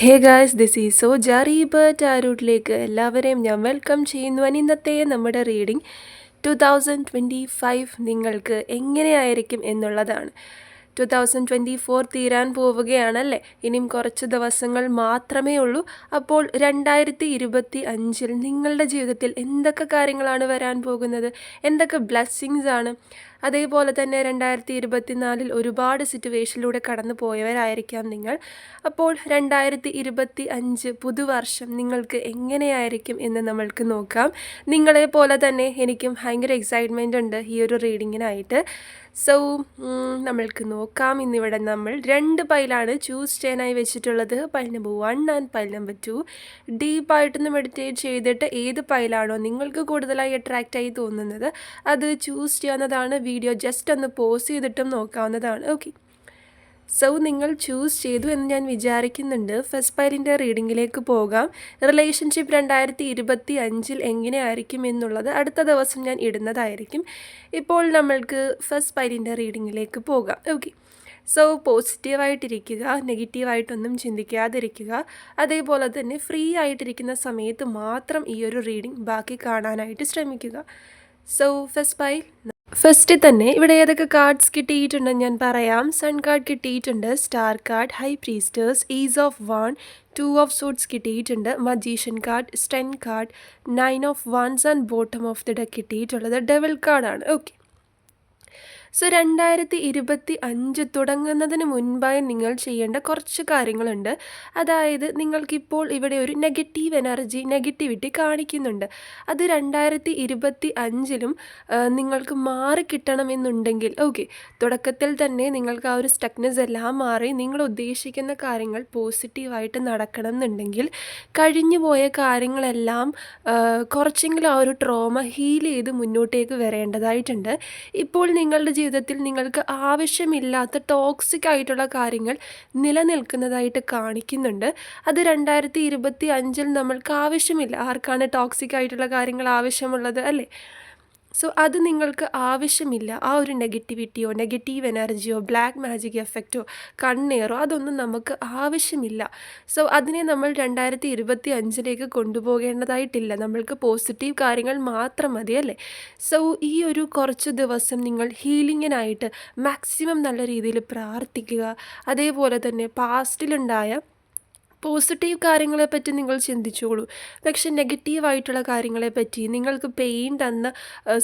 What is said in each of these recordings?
Hey guys, this is Soja റീബർട്ട് ആരൂട്ടിലേക്ക് എല്ലാവരെയും ഞാൻ വെൽക്കം ചെയ്യുന്നു. ഇന്നത്തെ നമ്മുടെ റീഡിംഗ് 2025 നിങ്ങൾക്ക് എങ്ങനെയായിരിക്കും എന്നുള്ളതാണ്. 2024 തീരാൻ പോവുകയാണല്ലേ. ഇനിയും കുറച്ച് ദിവസങ്ങൾ മാത്രമേ ഉള്ളൂ. അപ്പോൾ 2025 നിങ്ങളുടെ ജീവിതത്തിൽ എന്തൊക്കെ കാര്യങ്ങളാണ് വരാൻ പോകുന്നത്, എന്തൊക്കെ ബ്ലെസ്സിങ്സ് ആണ്. അതേപോലെ തന്നെ 2024 ഒരുപാട് സിറ്റുവേഷനിലൂടെ കടന്നു പോയവരായിരിക്കാം നിങ്ങൾ. അപ്പോൾ 2025 പുതുവർഷം നിങ്ങൾക്ക് എങ്ങനെയായിരിക്കും എന്ന് നമ്മൾക്ക് നോക്കാം. നിങ്ങളെ പോലെ തന്നെ എനിക്കും ഭയങ്കര എക്സൈറ്റ്മെൻ്റ് ഉണ്ട് ഈ ഒരു റീഡിങ്ങിനായിട്ട്. സോ നമ്മൾക്ക് നോക്കാം. ഇന്നിവിടെ നമ്മൾ 2 പൈലാണ് ചൂസ് ചെയ്യാനായി വെച്ചിട്ടുള്ളത്. Pile number 1 and pile number 2. ഡീപ്പായിട്ടൊന്ന് മെഡിറ്റേറ്റ് ചെയ്തിട്ട് ഏത് പൈലാണോ നിങ്ങൾക്ക് കൂടുതലായി അട്രാക്റ്റായി തോന്നുന്നത് അത് ചൂസ് ചെയ്യാവുന്നതാണ്. വീഡിയോ ജസ്റ്റ് ഒന്ന് പോസ് ചെയ്തിട്ടും നോക്കാവുന്നതാണ്. ഓക്കെ, സോ നിങ്ങൾ ചൂസ് ചെയ്തു എന്ന് ഞാൻ വിചാരിക്കുന്നുണ്ട്. ഫസ്റ്റ് പൈലിൻ്റെ റീഡിങ്ങിലേക്ക് പോകാം. റിലേഷൻഷിപ്പ് 2025 എങ്ങനെയായിരിക്കും എന്നുള്ളത് അടുത്ത ദിവസം ഞാൻ ഇടുന്നതായിരിക്കും. ഇപ്പോൾ നമ്മൾക്ക് ഫസ്റ്റ് പൈലിൻ്റെ റീഡിങ്ങിലേക്ക് പോകാം. ഓക്കെ, സോ പോസിറ്റീവായിട്ടിരിക്കുക, നെഗറ്റീവായിട്ടൊന്നും ചിന്തിക്കാതിരിക്കുക. അതേപോലെ തന്നെ ഫ്രീ ആയിട്ടിരിക്കുന്ന സമയത്ത് മാത്രം ഈ ഒരു റീഡിംഗ് ബാക്കി കാണാനായിട്ട് ശ്രമിക്കുക. സോ ഫസ്റ്റ് തന്നെ ഇവിടെ ഏതൊക്കെ കാർഡ്സ് കിട്ടിയിട്ടുണ്ടെന്ന് ഞാൻ പറയാം. സൺ കാർഡ് കിട്ടിയിട്ടുണ്ട്, star card, high priestess, ace of wand, 2 of swords കിട്ടിയിട്ടുണ്ട്, magician card, strength card, 9 of wands and bottom of the deck കിട്ടിയിട്ടുള്ളത് ഡെവിൾ കാർഡാണ്. ഓക്കെ, സോ 2025 തുടങ്ങുന്നതിന് മുൻപായി നിങ്ങൾ ചെയ്യേണ്ട കുറച്ച് കാര്യങ്ങളുണ്ട്. അതായത് നിങ്ങൾക്കിപ്പോൾ ഇവിടെ ഒരു നെഗറ്റീവ് എനർജി, നെഗറ്റിവിറ്റി കാണിക്കുന്നുണ്ട്. അത് 2025 നിങ്ങൾക്ക് മാറിക്കിട്ടണമെന്നുണ്ടെങ്കിൽ ഓക്കെ, തുടക്കത്തിൽ തന്നെ നിങ്ങൾക്ക് ആ ഒരു സ്റ്റക്നെസ് എല്ലാം മാറി നിങ്ങൾ ഉദ്ദേശിക്കുന്ന കാര്യങ്ങൾ പോസിറ്റീവായിട്ട് നടക്കണം എന്നുണ്ടെങ്കിൽ കഴിഞ്ഞു പോയ കാര്യങ്ങളെല്ലാം കുറച്ചെങ്കിലും ആ ഒരു ട്രോമ ഹീൽ ചെയ്ത് മുന്നോട്ടേക്ക് വരേണ്ടതായിട്ടുണ്ട്. ഇപ്പോൾ നിങ്ങളുടെ ജീവിതത്തിൽ നിങ്ങൾക്ക് ആവശ്യമില്ലാത്ത ടോക്സിക് ആയിട്ടുള്ള കാര്യങ്ങൾ നിലനിൽക്കുന്നതായിട്ട് കാണിക്കുന്നുണ്ട്. അത് 2025 നമ്മൾക്ക് ആവശ്യമില്ല. ആർക്കാണ് ടോക്സിക് ആയിട്ടുള്ള കാര്യങ്ങൾ ആവശ്യമുള്ളത്, അല്ലേ? സോ അത് നിങ്ങൾക്ക് ആവശ്യമില്ല. ആ ഒരു നെഗറ്റിവിറ്റിയോ നെഗറ്റീവ് എനർജിയോ ബ്ലാക്ക് മാജിക് എഫക്റ്റോ കണ്ണേറോ അതൊന്നും നമുക്ക് ആവശ്യമില്ല. സോ അതിനെ നമ്മൾ 2025 കൊണ്ടുപോകേണ്ടതായിട്ടില്ല. നമ്മൾക്ക് പോസിറ്റീവ് കാര്യങ്ങൾ മാത്രം മതി, അല്ലേ? സോ ഈ ഒരു കുറച്ച് ദിവസം നിങ്ങൾ ഹീലിങ്ങിനായിട്ട് മാക്സിമം നല്ല രീതിയിൽ പ്രാർത്ഥിക്കുക. അതേപോലെ തന്നെ പാസ്റ്റിലുണ്ടായ പോസിറ്റീവ് കാര്യങ്ങളെപ്പറ്റി നിങ്ങൾ ചിന്തിച്ചോളൂ. പക്ഷെ നെഗറ്റീവായിട്ടുള്ള കാര്യങ്ങളെപ്പറ്റി, നിങ്ങൾക്ക് പെയിൻ തന്ന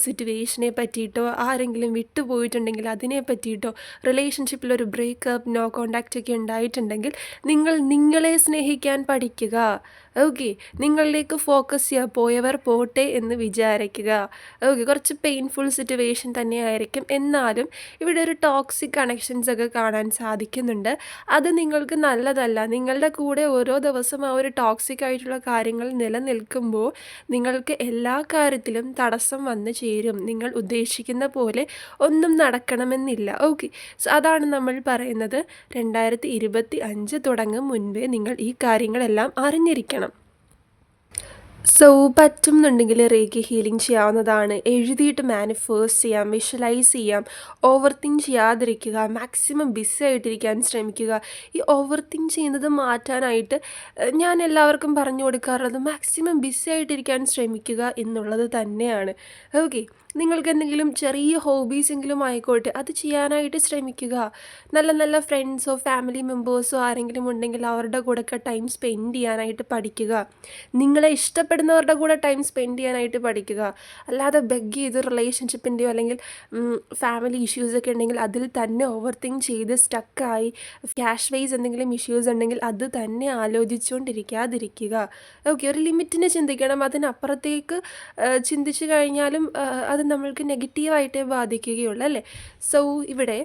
സിറ്റുവേഷനെ പറ്റിയിട്ടോ ആരെങ്കിലും വിട്ടുപോയിട്ടുണ്ടെങ്കിൽ അതിനെ പറ്റിയിട്ടോ, റിലേഷൻഷിപ്പിലൊരു ബ്രേക്കപ്പ്, നോ കോണ്ടാക്റ്റ് ഒക്കെ ഉണ്ടായിട്ടുണ്ടെങ്കിൽ നിങ്ങൾ നിങ്ങളെ സ്നേഹിക്കാൻ പഠിക്കുക. ഓക്കെ, നിങ്ങളിലേക്ക് ഫോക്കസ് ചെയ്യുക. പോയവർ പോട്ടെ എന്ന് വിചാരിക്കുക. ഓക്കെ, കുറച്ച് പെയിൻഫുൾ സിറ്റുവേഷൻ തന്നെയായിരിക്കും. എന്നാലും ഇവിടെ ഒരു ടോക്സിക് കണക്ഷൻസ് ഒക്കെ കാണാൻ സാധിക്കുന്നുണ്ട്. അത് നിങ്ങൾക്ക് നല്ലതല്ല. നിങ്ങളുടെ കൂടെ ഓരോ ദിവസം ആ ഒരു ടോക്സിക് ആയിട്ടുള്ള കാര്യങ്ങൾ നിലനിൽക്കുമ്പോൾ നിങ്ങൾക്ക് എല്ലാ കാര്യത്തിലും തടസ്സം വന്നു ചേരും. നിങ്ങൾ ഉദ്ദേശിക്കുന്ന പോലെ ഒന്നും നടക്കണമെന്നില്ല. ഓക്കെ, സോ അതാണ് നമ്മൾ പറയുന്നത്. 2025 തുടങ്ങും മുൻപേ നിങ്ങൾ ഈ കാര്യങ്ങളെല്ലാം അറിഞ്ഞിരിക്കണം. സോ പറ്റുന്നുണ്ടെങ്കിൽ റേക്കി ഹീലിംഗ് ചെയ്യാവുന്നതാണ്. എഴുതിയിട്ട് മാനിഫേസ്റ്റ് ചെയ്യാം, വിഷ്വലൈസ് ചെയ്യാം. ഓവർ തിങ്ക് ചെയ്യാതിരിക്കുക, മാക്സിമം ബിസി ആയിട്ടിരിക്കാൻ ശ്രമിക്കുക. ഈ ഓവർ തിങ്ക് ചെയ്യുന്നത് മാറ്റാനായിട്ട് ഞാൻ എല്ലാവർക്കും പറഞ്ഞു കൊടുക്കാറുള്ളത് മാക്സിമം ബിസി ആയിട്ടിരിക്കാൻ ശ്രമിക്കുക എന്നുള്ളത് തന്നെയാണ്. ഓക്കെ, നിങ്ങൾക്ക് എന്തെങ്കിലും ചെറിയ ഹോബീസെങ്കിലും ആയിക്കോട്ടെ, അത് ചെയ്യാനായിട്ട് ശ്രമിക്കുക. നല്ല നല്ല ഫ്രണ്ട്സോ ഫാമിലി മെമ്പേഴ്സോ ആരെങ്കിലും ഉണ്ടെങ്കിൽ അവരുടെ കൂടെയൊക്കെ ടൈം സ്പെൻഡ് ചെയ്യാനായിട്ട് പഠിക്കുക. നിങ്ങളെ ഇഷ്ടപ്പെടുന്നവരുടെ കൂടെ ടൈം സ്പെൻഡ് ചെയ്യാനായിട്ട് പഠിക്കുക. അല്ലാതെ ബെഗ് ചെയ്ത് റിലേഷൻഷിപ്പിൻ്റെയോ അല്ലെങ്കിൽ ഫാമിലി ഇഷ്യൂസൊക്കെ ഉണ്ടെങ്കിൽ അതിൽ തന്നെ ഓവർ തിങ്ക് ചെയ്ത് സ്റ്റക്കായി ക്യാഷ് വൈസ് എന്തെങ്കിലും ഇഷ്യൂസ് ഉണ്ടെങ്കിൽ അത് തന്നെ ആലോചിച്ചുകൊണ്ടിരിക്കാതിരിക്കുക. ഓക്കെ, ഒരു ലിമിറ്റിന് ചിന്തിക്കണം. അതിനപ്പുറത്തേക്ക് ചിന്തിച്ചു കഴിഞ്ഞാലും അത് നമ്മൾക്ക് നെഗറ്റീവായിട്ടേ ബാധിക്കുകയുള്ളൂ, അല്ലേ? സോ ഇവിടെ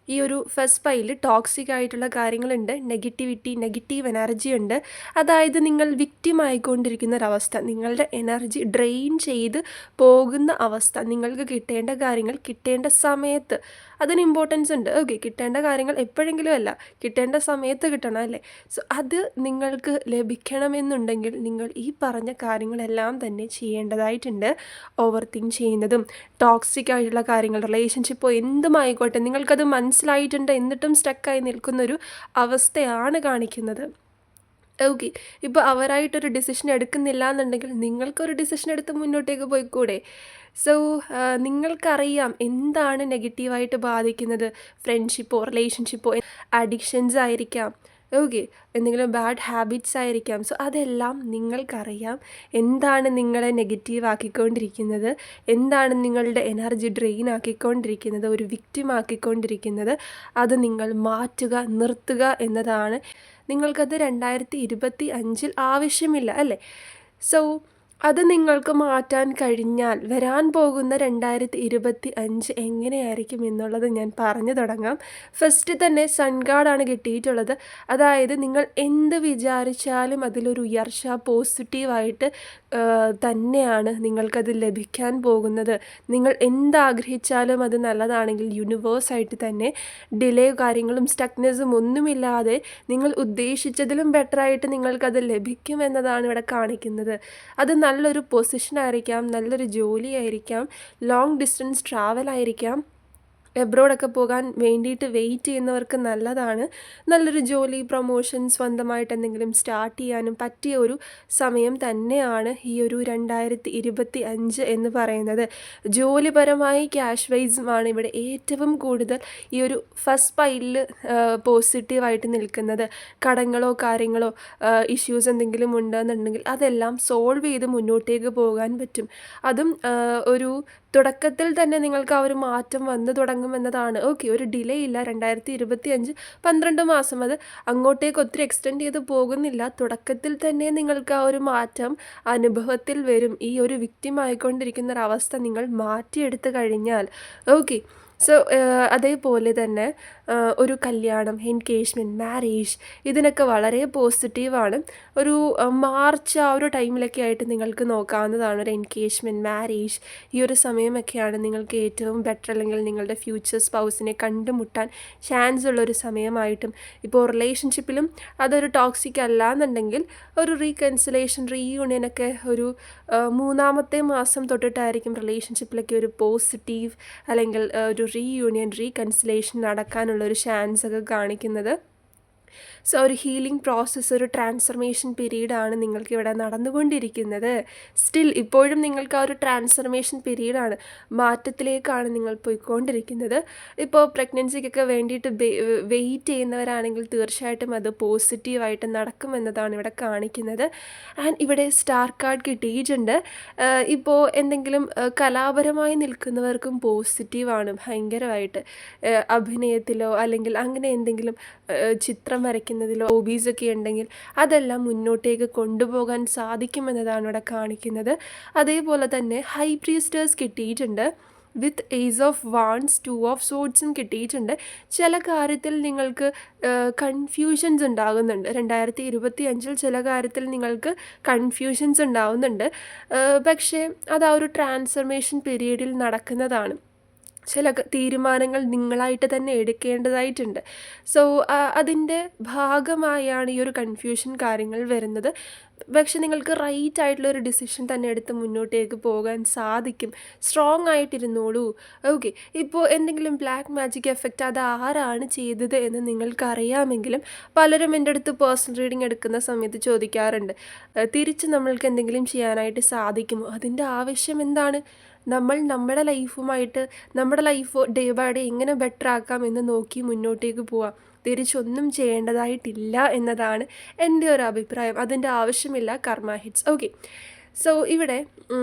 ഈ ഒരു ഫസ്റ്റ് പൈൽ ടോക്സിക് ആയിട്ടുള്ള കാര്യങ്ങളുണ്ട്, നെഗറ്റിവിറ്റി, നെഗറ്റീവ് എനർജി ഉണ്ട്. അതായത് നിങ്ങൾ വിക്റ്റിം ആയിക്കൊണ്ടിരിക്കുന്ന ഒരവസ്ഥ, നിങ്ങളുടെ എനർജി ഡ്രെയിൻ ചെയ്ത് പോകുന്ന അവസ്ഥ. നിങ്ങൾക്ക് കിട്ടേണ്ട കാര്യങ്ങൾ കിട്ടേണ്ട സമയത്ത് അതിന് ഇമ്പോർട്ടൻസ് ഉണ്ട്. ഓക്കെ, കിട്ടേണ്ട കാര്യങ്ങൾ എപ്പോഴെങ്കിലും അല്ല, കിട്ടേണ്ട സമയത്ത് കിട്ടണം, അല്ലേ? സോ അത് നിങ്ങൾക്ക് ലഭിക്കണമെന്നുണ്ടെങ്കിൽ നിങ്ങൾ ഈ പറഞ്ഞ കാര്യങ്ങളെല്ലാം തന്നെ ചെയ്യേണ്ടതായിട്ടുണ്ട്. ഓവർ തിങ്ക് ചെയ്യുന്നതും ടോക്സിക് ആയിട്ടുള്ള കാര്യങ്ങൾ, റിലേഷൻഷിപ്പോ എന്തുമായിക്കോട്ടെ, നിങ്ങൾക്കത് മനസ്സിലായിട്ടുണ്ട് എന്നിട്ടും സ്റ്റക്കായി നിൽക്കുന്നൊരു അവസ്ഥയാണ് കാണിക്കുന്നത്. ഓക്കെ. ഇപ്പോൾ അവരായിട്ടൊരു ഡിസിഷൻ എടുക്കുന്നില്ല എന്നുണ്ടെങ്കിൽ നിങ്ങൾക്കൊരു ഡിസിഷൻ എടുത്ത് മുന്നോട്ടേക്ക് പോയിക്കൂടെ? സോ, നിങ്ങൾക്കറിയാം എന്താണ് നെഗറ്റീവായിട്ട് ബാധിക്കുന്നത്. ഫ്രണ്ട്ഷിപ്പോ റിലേഷൻഷിപ്പോ അഡിക്ഷൻസ് ആയിരിക്കാം. ഓക്കെ. എന്തെങ്കിലും ബാഡ് ഹാബിറ്റ്സ് ആയിരിക്കാം. സോ അതെല്ലാം നിങ്ങൾക്കറിയാം. എന്താണ് നിങ്ങളെ നെഗറ്റീവ് ആക്കിക്കൊണ്ടിരിക്കുന്നത്, എന്താണ് നിങ്ങളുടെ എനർജി ഡ്രെയിൻ ആക്കിക്കൊണ്ടിരിക്കുന്നത്, ഒരു വിക്റ്റിം ആക്കിക്കൊണ്ടിരിക്കുന്നത്. അത് നിങ്ങൾ മാറ്റുക, നിർത്തുക എന്നതാണ്. നിങ്ങൾക്കത് 2025 ആവശ്യമില്ല അല്ലേ? സോ അത് നിങ്ങൾക്ക് മാറ്റാൻ കഴിഞ്ഞാൽ വരാൻ പോകുന്ന 2025 എങ്ങനെയായിരിക്കും എന്നുള്ളത് ഞാൻ പറഞ്ഞു തുടങ്ങാം. ഫസ്റ്റ് തന്നെ സൺ ഗാർഡാണ് കിട്ടിയിട്ടുള്ളത്. അതായത് നിങ്ങൾ എന്ത് വിചാരിച്ചാലും അതിലൊരു ഉയർച്ച പോസിറ്റീവായിട്ട് തന്നെയാണ് നിങ്ങൾക്കത് ലഭിക്കാൻ പോകുന്നത്. നിങ്ങൾ എന്താഗ്രഹിച്ചാലും അത് നല്ലതാണെങ്കിൽ യൂണിവേഴ്സായിട്ട് തന്നെ ഡിലേ കാര്യങ്ങളും സ്റ്റക്നെസ്സും ഒന്നുമില്ലാതെ നിങ്ങൾ ഉദ്ദേശിച്ചതിലും ബെറ്ററായിട്ട് നിങ്ങൾക്കത് ലഭിക്കും എന്നതാണ് ഇവിടെ കാണിക്കുന്നത്. അത് നല്ലൊരു പൊസിഷനായിരിക്കാം, നല്ലൊരു ജോലിയായിരിക്കാം, ലോങ് ഡിസ്റ്റൻസ് ട്രാവലായിരിക്കാം. എബ്രോഡൊക്കെ പോകാൻ വേണ്ടിയിട്ട് വെയിറ്റ് ചെയ്യുന്നവർക്ക് നല്ലതാണ്. നല്ലൊരു ജോലി, പ്രൊമോഷൻ, സ്വന്തമായിട്ട് എന്തെങ്കിലും സ്റ്റാർട്ട് ചെയ്യാനും പറ്റിയ ഒരു സമയം തന്നെയാണ് ഈ ഒരു 2025 എന്ന് പറയുന്നത്. ജോലിപരമായി ക്യാഷ് വൈസുമാണ് ഇവിടെ ഏറ്റവും കൂടുതൽ ഈ ഒരു ഫസ്റ്റ് പൈലിൽ പോസിറ്റീവായിട്ട് നിൽക്കുന്നത്. കടങ്ങളോ കാര്യങ്ങളോ ഇഷ്യൂസ് എന്തെങ്കിലും ഉണ്ടെന്നുണ്ടെങ്കിൽ അതെല്ലാം സോൾവ് ചെയ്ത് മുന്നോട്ടേക്ക് പോകാൻ പറ്റും. അതും ഒരു തുടക്കത്തിൽ തന്നെ നിങ്ങൾക്ക് ആ ഒരു മാറ്റം വന്നു തുടങ്ങുമെന്നതാണ്. ഓക്കെ, ഒരു ഡിലേ ഇല്ല. 2025 12 മാസം, അത് അങ്ങോട്ടേക്ക് ഒത്തിരി എക്സ്റ്റെൻഡ് ചെയ്ത് പോകുന്നില്ല. തുടക്കത്തിൽ തന്നെ നിങ്ങൾക്ക് ആ ഒരു മാറ്റം അനുഭവത്തിൽ വരും. ഈ ഒരു വിക്റ്റിം ആയിക്കൊണ്ടിരിക്കുന്ന ഒരവസ്ഥ നിങ്ങൾ മാറ്റിയെടുത്ത് കഴിഞ്ഞാൽ. ഓക്കെ. സോ അതേപോലെ തന്നെ ഒരു കല്യാണം, എൻഗേജ്മെൻറ്റ്, മാരേജ് ഇതിനൊക്കെ വളരെ പോസിറ്റീവാണ്. ഒരു മാർച്ച് ആ ഒരു ടൈമിലൊക്കെ ആയിട്ട് നിങ്ങൾക്ക് നോക്കാവുന്നതാണ്. ഒരു എൻഗേജ്മെൻറ്റ്, മാരേജ് ഈ ഒരു സമയമൊക്കെയാണ് നിങ്ങൾക്ക് ഏറ്റവും ബെറ്റർ, അല്ലെങ്കിൽ നിങ്ങളുടെ ഫ്യൂച്ചർ സ്പൗസിനെ കണ്ടുമുട്ടാൻ ചാൻസ് ഉള്ളൊരു സമയമായിട്ടും. ഇപ്പോൾ റിലേഷൻഷിപ്പിലും അതൊരു ടോക്സിക് അല്ല എന്നുണ്ടെങ്കിൽ ഒരു റീകൺസിലേഷൻ, റീയൂണിയനൊക്കെ ഒരു 3-ാമത്തെ മാസം തൊട്ടിട്ടായിരിക്കും റിലേഷൻഷിപ്പിലൊക്കെ ഒരു പോസിറ്റീവ് അല്ലെങ്കിൽ ഒരു റീയൂണിയൻ, റീകൺസിലേഷൻ നടക്കാനുള്ളൊരു ചാൻസ് ഒക്കെ കാണിക്കുന്നത്. സോ ഒരു ഹീലിംഗ് പ്രോസസ്സ്, ഒരു ട്രാൻസ്ഫർമേഷൻ പീരീഡാണ് നിങ്ങൾക്കിവിടെ നടന്നുകൊണ്ടിരിക്കുന്നത്. സ്റ്റിൽ ഇപ്പോഴും നിങ്ങൾക്ക് ആ ഒരു ട്രാൻസ്ഫർമേഷൻ പീരീഡാണ്, മാറ്റത്തിലേക്കാണ് നിങ്ങൾ പോയിക്കൊണ്ടിരിക്കുന്നത്. ഇപ്പോൾ പ്രഗ്നൻസിക്കൊക്കെ വേണ്ടിയിട്ട് വെയിറ്റ് ചെയ്യുന്നവരാണെങ്കിൽ തീർച്ചയായിട്ടും അത് പോസിറ്റീവായിട്ട് നടക്കുമെന്നതാണ് ഇവിടെ കാണിക്കുന്നത്. ആൻഡ് ഇവിടെ സ്റ്റാർ കാർഡ് കിട്ടിയിട്ടുണ്ട്. ഇപ്പോൾ എന്തെങ്കിലും കലാപരമായി നിൽക്കുന്നവർക്കും പോസിറ്റീവാണ് ഭയങ്കരമായിട്ട്. അഭിനയത്തിലോ അല്ലെങ്കിൽ അങ്ങനെ എന്തെങ്കിലും ചിത്രം വരയ്ക്കുന്നതിലോ ഹോബീസൊക്കെ ഉണ്ടെങ്കിൽ അതെല്ലാം മുന്നോട്ടേക്ക് കൊണ്ടുപോകാൻ സാധിക്കുമെന്നതാണ് ഇവിടെ കാണിക്കുന്നത്. അതേപോലെ തന്നെ ഹൈ പ്രീസ്റ്റേഴ്സ് കിട്ടിയിട്ടുണ്ട്. വിത്ത് ഏസ് ഓഫ് വാൺസ്, 2 ഓഫ് സോഡ്സും കിട്ടിയിട്ടുണ്ട്. ചില കാര്യത്തിൽ നിങ്ങൾക്ക് കൺഫ്യൂഷൻസ് ഉണ്ടാകുന്നുണ്ട്. 2025 ചില കാര്യത്തിൽ നിങ്ങൾക്ക് കൺഫ്യൂഷൻസ് ഉണ്ടാകുന്നുണ്ട്. പക്ഷേ അത് ആ ഒരു ട്രാൻസ്ഫർമേഷൻ പീരീഡിൽ നടക്കുന്നതാണ്. ചില തീരുമാനങ്ങൾ നിങ്ങളായിട്ട് തന്നെ എടുക്കേണ്ടതായിട്ടുണ്ട്. സോ അതിൻ്റെ ഭാഗമായാണ് ഈ ഒരു കൺഫ്യൂഷൻ കാര്യങ്ങൾ വരുന്നത്. പക്ഷെ നിങ്ങൾക്ക് റൈറ്റ് ആയിട്ടുള്ളൊരു ഡിസിഷൻ തന്നെ എടുത്ത് മുന്നോട്ടേക്ക് പോകാൻ സാധിക്കും. സ്ട്രോങ് ആയിട്ടിരുന്നോളൂ. ഓക്കെ. ഇപ്പോൾ എന്തെങ്കിലും ബ്ലാക്ക് മാജിക് എഫക്റ്റ് അത് ആരാണ് ചെയ്തത് എന്ന് നിങ്ങൾക്കറിയാമെങ്കിലും പലരും എൻ്റെ അടുത്ത് പേഴ്സണൽ റീഡിംഗ് എടുക്കുന്ന സമയത്ത് ചോദിക്കാറുണ്ട്, തിരിച്ച് നമ്മൾക്ക് എന്തെങ്കിലും ചെയ്യാനായിട്ട് സാധിക്കുമോ? അതിൻ്റെ ആവശ്യം എന്താണ്? നമ്മൾ നമ്മുടെ ലൈഫുമായിട്ട് നമ്മുടെ ലൈഫ് ഡേ ബൈ ഡേ എങ്ങനെ ബെറ്റർ ആക്കാം എന്ന് നോക്കി മുന്നോട്ടേക്ക് പോവാം. തിരിച്ചൊന്നും ചെയ്യേണ്ടതായിട്ടില്ല എന്നതാണ് എൻ്റെ ഒരു അഭിപ്രായം. അതിൻ്റെ ആവശ്യമില്ല കർമ്മ ഹിറ്റ്സ്. ഓക്കെ. സോ ഇവിടെ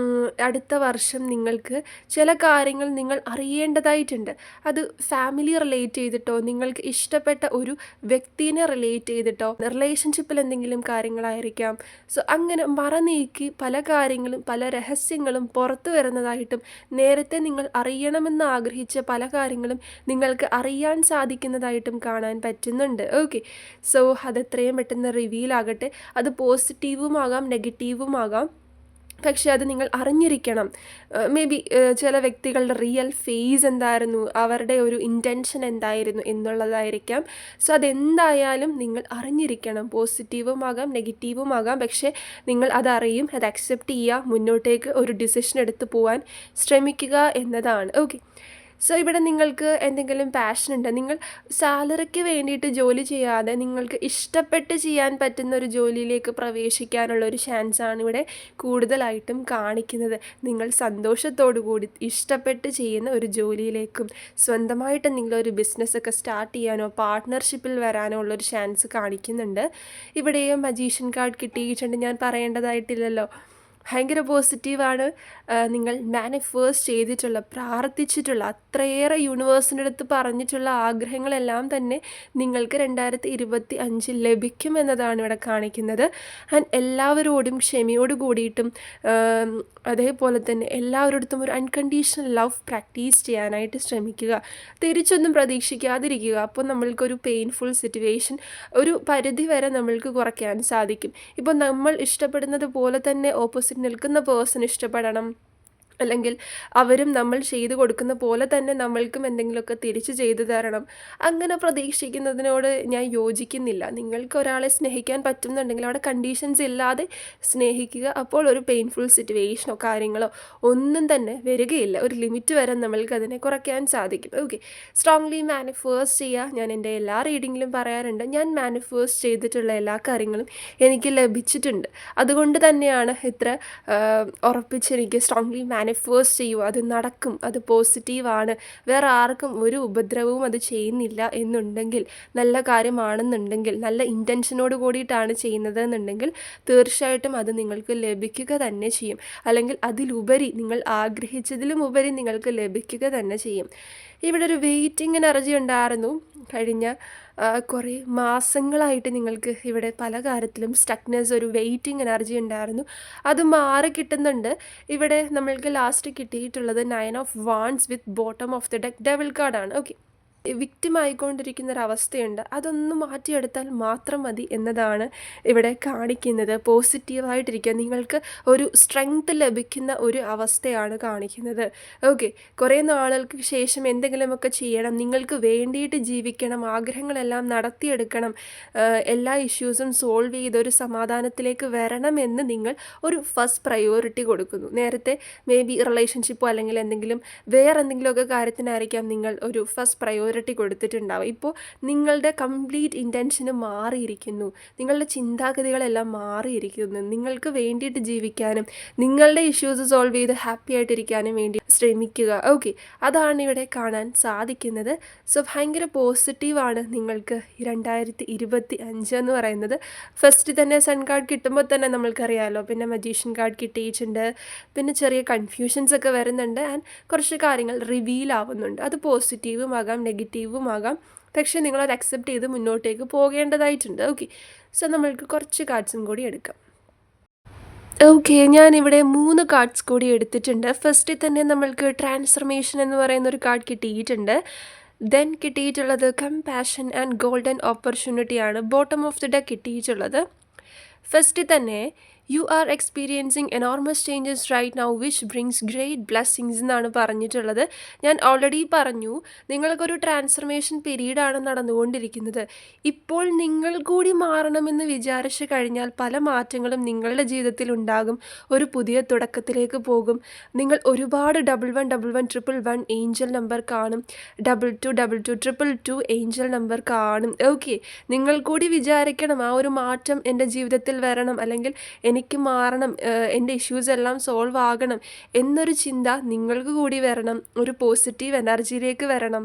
അടുത്ത വർഷം നിങ്ങൾക്ക് ചില കാര്യങ്ങൾ നിങ്ങൾ അറിയേണ്ടതായിട്ടുണ്ട്. അത് ഫാമിലി റിലേറ്റ് ചെയ്തിട്ടോ, നിങ്ങൾക്ക് ഇഷ്ടപ്പെട്ട ഒരു വ്യക്തിനെ റിലേറ്റ് ചെയ്തിട്ടോ, റിലേഷൻഷിപ്പിൽ എന്തെങ്കിലും കാര്യങ്ങളായിരിക്കാം. സോ അങ്ങനെ മറനീക്കി പല കാര്യങ്ങളും, പല രഹസ്യങ്ങളും പുറത്തു വരുന്നതായിട്ടും, നേരത്തെ നിങ്ങൾ അറിയണമെന്ന് ആഗ്രഹിച്ച പല കാര്യങ്ങളും നിങ്ങൾക്ക് അറിയാൻ സാധിക്കുന്നതായിട്ടും കാണാൻ പറ്റുന്നുണ്ട്. ഓക്കെ. സോ അതെത്രയും പെട്ടെന്ന് റിവീലാകട്ടെ. അത് പോസിറ്റീവുമാകാം, നെഗറ്റീവുമാകാം. പക്ഷെ അത് നിങ്ങൾ അറിഞ്ഞിരിക്കണം. മേ ബി ചില വ്യക്തികളുടെ റിയൽ ഫേസ് എന്തായിരുന്നു, അവരുടെ ഒരു ഇൻറ്റൻഷൻ എന്തായിരുന്നു എന്നുള്ളതായിരിക്കാം. സോ അതെന്തായാലും നിങ്ങൾ അറിഞ്ഞിരിക്കണം. പോസിറ്റീവുമാകാം, നെഗറ്റീവുമാകാം. പക്ഷേ നിങ്ങൾ അതറിയും, അത് അക്സെപ്റ്റ് ചെയ്യുക, മുന്നോട്ടേക്ക് ഒരു ഡിസിഷൻ എടുത്ത് പോകാൻ ശ്രമിക്കുക എന്നതാണ്. ഓക്കെ. സോ ഇവിടെ നിങ്ങൾക്ക് എന്തെങ്കിലും പാഷൻ ഉണ്ട്, നിങ്ങൾ സാലറിക്ക് വേണ്ടിയിട്ട് ജോലി ചെയ്യാതെ നിങ്ങൾക്ക് ഇഷ്ടപ്പെട്ട് ചെയ്യാൻ പറ്റുന്ന ഒരു ജോലിയിലേക്ക് പ്രവേശിക്കാനുള്ള ഒരു ചാൻസാണ് ഇവിടെ കൂടുതലായിട്ടും കാണിക്കുന്നത്. നിങ്ങൾ സന്തോഷത്തോടു കൂടി ഇഷ്ടപ്പെട്ട് ചെയ്യുന്ന ഒരു ജോലിയിലേക്കും സ്വന്തമായിട്ട് നിങ്ങളൊരു ബിസിനസ്സൊക്കെ സ്റ്റാർട്ട് ചെയ്യാനോ പാർട്ട്ണർഷിപ്പിൽ വരാനോ ഉള്ളൊരു ചാൻസ് കാണിക്കുന്നുണ്ട്. ഇവിടെയും മജീഷ്യൻ കാർഡ് കിട്ടിയിട്ടുണ്ട്, ഞാൻ പറയേണ്ടതായിട്ടില്ലല്ലോ. ഭയങ്കര പോസിറ്റീവാണ്. നിങ്ങൾ മാനിഫേസ്റ്റ് ചെയ്തിട്ടുള്ള പ്രാർത്ഥിച്ചിട്ടുള്ള അത്രയേറെ യൂണിവേഴ്സിൻ്റെ അടുത്ത് പറഞ്ഞിട്ടുള്ള ആഗ്രഹങ്ങളെല്ലാം തന്നെ നിങ്ങൾക്ക് 2025 ലഭിക്കും എന്നതാണ് ഇവിടെ കാണിക്കുന്നത്. ആൻഡ് എല്ലാവരോടും ക്ഷമയോട് കൂടിയിട്ടും അതേപോലെ തന്നെ എല്ലാവരോടത്തും ഒരു അൺകണ്ടീഷണൽ ലവ് പ്രാക്ടീസ് ചെയ്യാനായിട്ട് ശ്രമിക്കുക. തിരിച്ചൊന്നും പ്രതീക്ഷിക്കാതിരിക്കുക. അപ്പോൾ നമ്മൾക്കൊരു പെയിൻഫുൾ സിറ്റുവേഷൻ ഒരു പരിധി വരെ നമ്മൾക്ക് കുറയ്ക്കാൻ സാധിക്കും. ഇപ്പോൾ നമ്മൾ ഇഷ്ടപ്പെടുന്നത് പോലെ തന്നെ ഓപ്പോസിറ്റ് നിൽക്കുന്ന പേഴ്സൺ ഇഷ്ടപ്പെടണം, അല്ലെങ്കിൽ അവരും നമ്മൾ ചെയ്തു കൊടുക്കുന്ന പോലെ തന്നെ നമ്മൾക്കും എന്തെങ്കിലുമൊക്കെ തിരിച്ച് ചെയ്തു തരണം, അങ്ങനെ പ്രതീക്ഷിക്കുന്നതിനോട് ഞാൻ യോജിക്കുന്നില്ല. നിങ്ങൾക്ക് ഒരാളെ സ്നേഹിക്കാൻ പറ്റുന്നുണ്ടെങ്കിൽ അവിടെ കണ്ടീഷൻസ് ഇല്ലാതെ സ്നേഹിക്കുക. അപ്പോൾ ഒരു പെയിൻഫുൾ സിറ്റുവേഷനോ കാര്യങ്ങളോ ഒന്നും തന്നെ വരികയില്ല. ഒരു ലിമിറ്റ് വരെ നമ്മൾക്ക് അതിനെ കുറയ്ക്കാൻ സാധിക്കും. ഓക്കെ, സ്ട്രോങ്ലി മാനിഫേസ്റ്റ് ചെയ്യുക. ഞാൻ എൻ്റെ എല്ലാ റീഡിങ്ങിലും പറയാറുണ്ട്, ഞാൻ മാനിഫേസ്റ്റ് ചെയ്തിട്ടുള്ള എല്ലാ കാര്യങ്ങളും എനിക്ക് ലഭിച്ചിട്ടുണ്ട്. അതുകൊണ്ട് തന്നെയാണ് ഇത്ര ഉറപ്പിച്ചെനിക്ക് സ്ട്രോങ്ലി മാനിഫേസ്റ്റ് ചെയ്യുക, അത് നടക്കും, അത് പോസിറ്റീവാണ്, വേറെ ആർക്കും ഒരു ഉപദ്രവവും അത് ചെയ്യുന്നില്ല എന്നുണ്ടെങ്കിൽ, നല്ല കാര്യമാണെന്നുണ്ടെങ്കിൽ, നല്ല ഇൻറ്റൻഷനോട് കൂടിയിട്ടാണ് ചെയ്യുന്നത് എന്നുണ്ടെങ്കിൽ തീർച്ചയായിട്ടും അത് നിങ്ങൾക്ക് ലഭിക്കുക തന്നെ ചെയ്യും. അല്ലെങ്കിൽ അതിലുപരി നിങ്ങൾ ആഗ്രഹിച്ചതിലും ഉപരി നിങ്ങൾക്ക് ലഭിക്കുക തന്നെ ചെയ്യും. ഇവിടെ ഒരു വെയിറ്റിംഗ് എനർജി ഉണ്ടായിരുന്നു. കഴിഞ്ഞ കുറേ മാസങ്ങളായിട്ട് നിങ്ങൾക്ക് ഇവിടെ പല കാര്യത്തിലും സ്റ്റക്നെസ്, ഒരു വെയിറ്റിംഗ് എനർജി ഉണ്ടായിരുന്നു. അത് മാറി കിട്ടുന്നുണ്ട്. ഇവിടെ നമ്മൾക്ക് ലാസ്റ്റ് കിട്ടിയിട്ടുള്ളത് 9 of wands with bottom of the deck, devil കാർഡാണ്. ഓക്കെ, വിക്റ്റിമായിക്കൊണ്ടിരിക്കുന്നൊരവസ്ഥയുണ്ട്, അതൊന്ന് മാറ്റിയെടുത്താൽ മാത്രം മതി എന്നതാണ് ഇവിടെ കാണിക്കുന്നത്. പോസിറ്റീവായിട്ടിരിക്കുക, നിങ്ങൾക്ക് ഒരു സ്ട്രെങ്ത് ലഭിക്കുന്ന ഒരു അവസ്ഥയാണ് കാണിക്കുന്നത്. ഓക്കെ, കുറേ നാളുകൾക്ക് ശേഷം എന്തെങ്കിലുമൊക്കെ ചെയ്യണം, നിങ്ങൾക്ക് വേണ്ടിയിട്ട് ജീവിക്കണം, ആഗ്രഹങ്ങളെല്ലാം നടത്തിയെടുക്കണം, എല്ലാ ഇഷ്യൂസും സോൾവ് ചെയ്ത് ഒരു സമാധാനത്തിലേക്ക് വരണമെന്ന് നിങ്ങൾ ഒരു ഫസ്റ്റ് പ്രയോറിറ്റി കൊടുക്കുന്നു. നേരത്തെ മേ ബി റിലേഷൻഷിപ്പോ അല്ലെങ്കിൽ എന്തെങ്കിലും വേറെ എന്തെങ്കിലുമൊക്കെ കാര്യത്തിനായിരിക്കാം നിങ്ങൾ ഒരു ഫസ്റ്റ് പ്രയോറിറ്റി കൊടുത്തിട്ടുണ്ടാവും. ഇപ്പോൾ നിങ്ങളുടെ കംപ്ലീറ്റ് ഇൻറ്റൻഷന് മാറിയിരിക്കുന്നു, നിങ്ങളുടെ ചിന്താഗതികളെല്ലാം മാറിയിരിക്കുന്നു. നിങ്ങൾക്ക് വേണ്ടിയിട്ട് ജീവിക്കാനും നിങ്ങളുടെ ഇഷ്യൂസ് സോൾവ് ചെയ്ത് ഹാപ്പി ആയിട്ടിരിക്കാനും വേണ്ടി ശ്രമിക്കുക. ഓക്കെ, അതാണ് ഇവിടെ കാണാൻ സാധിക്കുന്നത്. സോ ഭയങ്കര പോസിറ്റീവാണ് നിങ്ങൾക്ക് 2025 എന്ന് പറയുന്നത്. ഫസ്റ്റ് തന്നെ സൺ കാർഡ് കിട്ടുമ്പോൾ തന്നെ നമ്മൾക്കറിയാമല്ലോ, പിന്നെ മജീഷ്യൻ കാർഡ് കിട്ടിയിട്ടുണ്ട്, പിന്നെ ചെറിയ കൺഫ്യൂഷൻസ് ഒക്കെ വരുന്നുണ്ട്, ആൻഡ് കുറച്ച് കാര്യങ്ങൾ റിവീൽ ആവുന്നുണ്ട്. അത് പോസിറ്റീവും ആകാം നെഗറ്റീവും ആകാം, പക്ഷേ നിങ്ങളത് അക്സെപ്റ്റ് ചെയ്ത് മുന്നോട്ടേക്ക് പോകേണ്ടതായിട്ടുണ്ട്. ഓക്കെ, സോ നമ്മൾക്ക് കുറച്ച് കാർഡ്സും കൂടി എടുക്കാം. ഓക്കെ, ഞാനിവിടെ 3 കാർഡ്സ് കൂടി എടുത്തിട്ടുണ്ട്. ഫസ്റ്റിൽ തന്നെ നമ്മൾക്ക് ട്രാൻസ്ഫർമേഷൻ എന്ന് പറയുന്ന ഒരു കാർഡ് കിട്ടിയിട്ടുണ്ട്. ദെൻ കിട്ടിയിട്ടുള്ളത് കമ്പാഷൻ ആൻഡ് ഗോൾഡൻ ഓപ്പർച്യൂണിറ്റിയാണ്. ബോട്ടം ഓഫ് ദി ഡെക്ക് കിട്ടിയിട്ടുള്ളത്. ഫസ്റ്റിൽ തന്നെ you are experiencing enormous changes right now which brings great blessings എന്നാണ് പറഞ്ഞിട്ടുള്ളത്. ഞാൻ ഓൾറെഡി പറഞ്ഞു, നിങ്ങൾക്കൊരു ട്രാൻസ്ഫർമേഷൻ പീരീഡാണ് നടന്നുകൊണ്ടിരിക്കുന്നത്. ഇപ്പോൾ നിങ്ങൾ കൂടി മാറണമെന്ന് വിചാരിച്ചു കഴിഞ്ഞാൽ പല മാറ്റങ്ങളും നിങ്ങളുടെ ജീവിതത്തിൽ ഉണ്ടാകും. ഒരു പുതിയ തുടക്കത്തിലേക്ക് പോകും. നിങ്ങൾ ഒരുപാട് 11 11 111 ഏഞ്ചൽ നമ്പർ കാണും, 22 22 222 ഏഞ്ചൽ നമ്പർ കാണും. ഓക്കെ, നിങ്ങൾ കൂടി വിചാരിക്കണം ആ ഒരു മാറ്റം എൻ്റെ ജീവിതത്തിൽ വരണം, അല്ലെങ്കിൽ എനിക്ക് മാറണം, എൻ്റെ ഇഷ്യൂസ് എല്ലാം സോൾവ് ആകണം എന്നൊരു ചിന്ത നിങ്ങൾക്ക് കൂടി വരണം. ഒരു പോസിറ്റീവ് എനർജിയിലേക്ക് വരണം.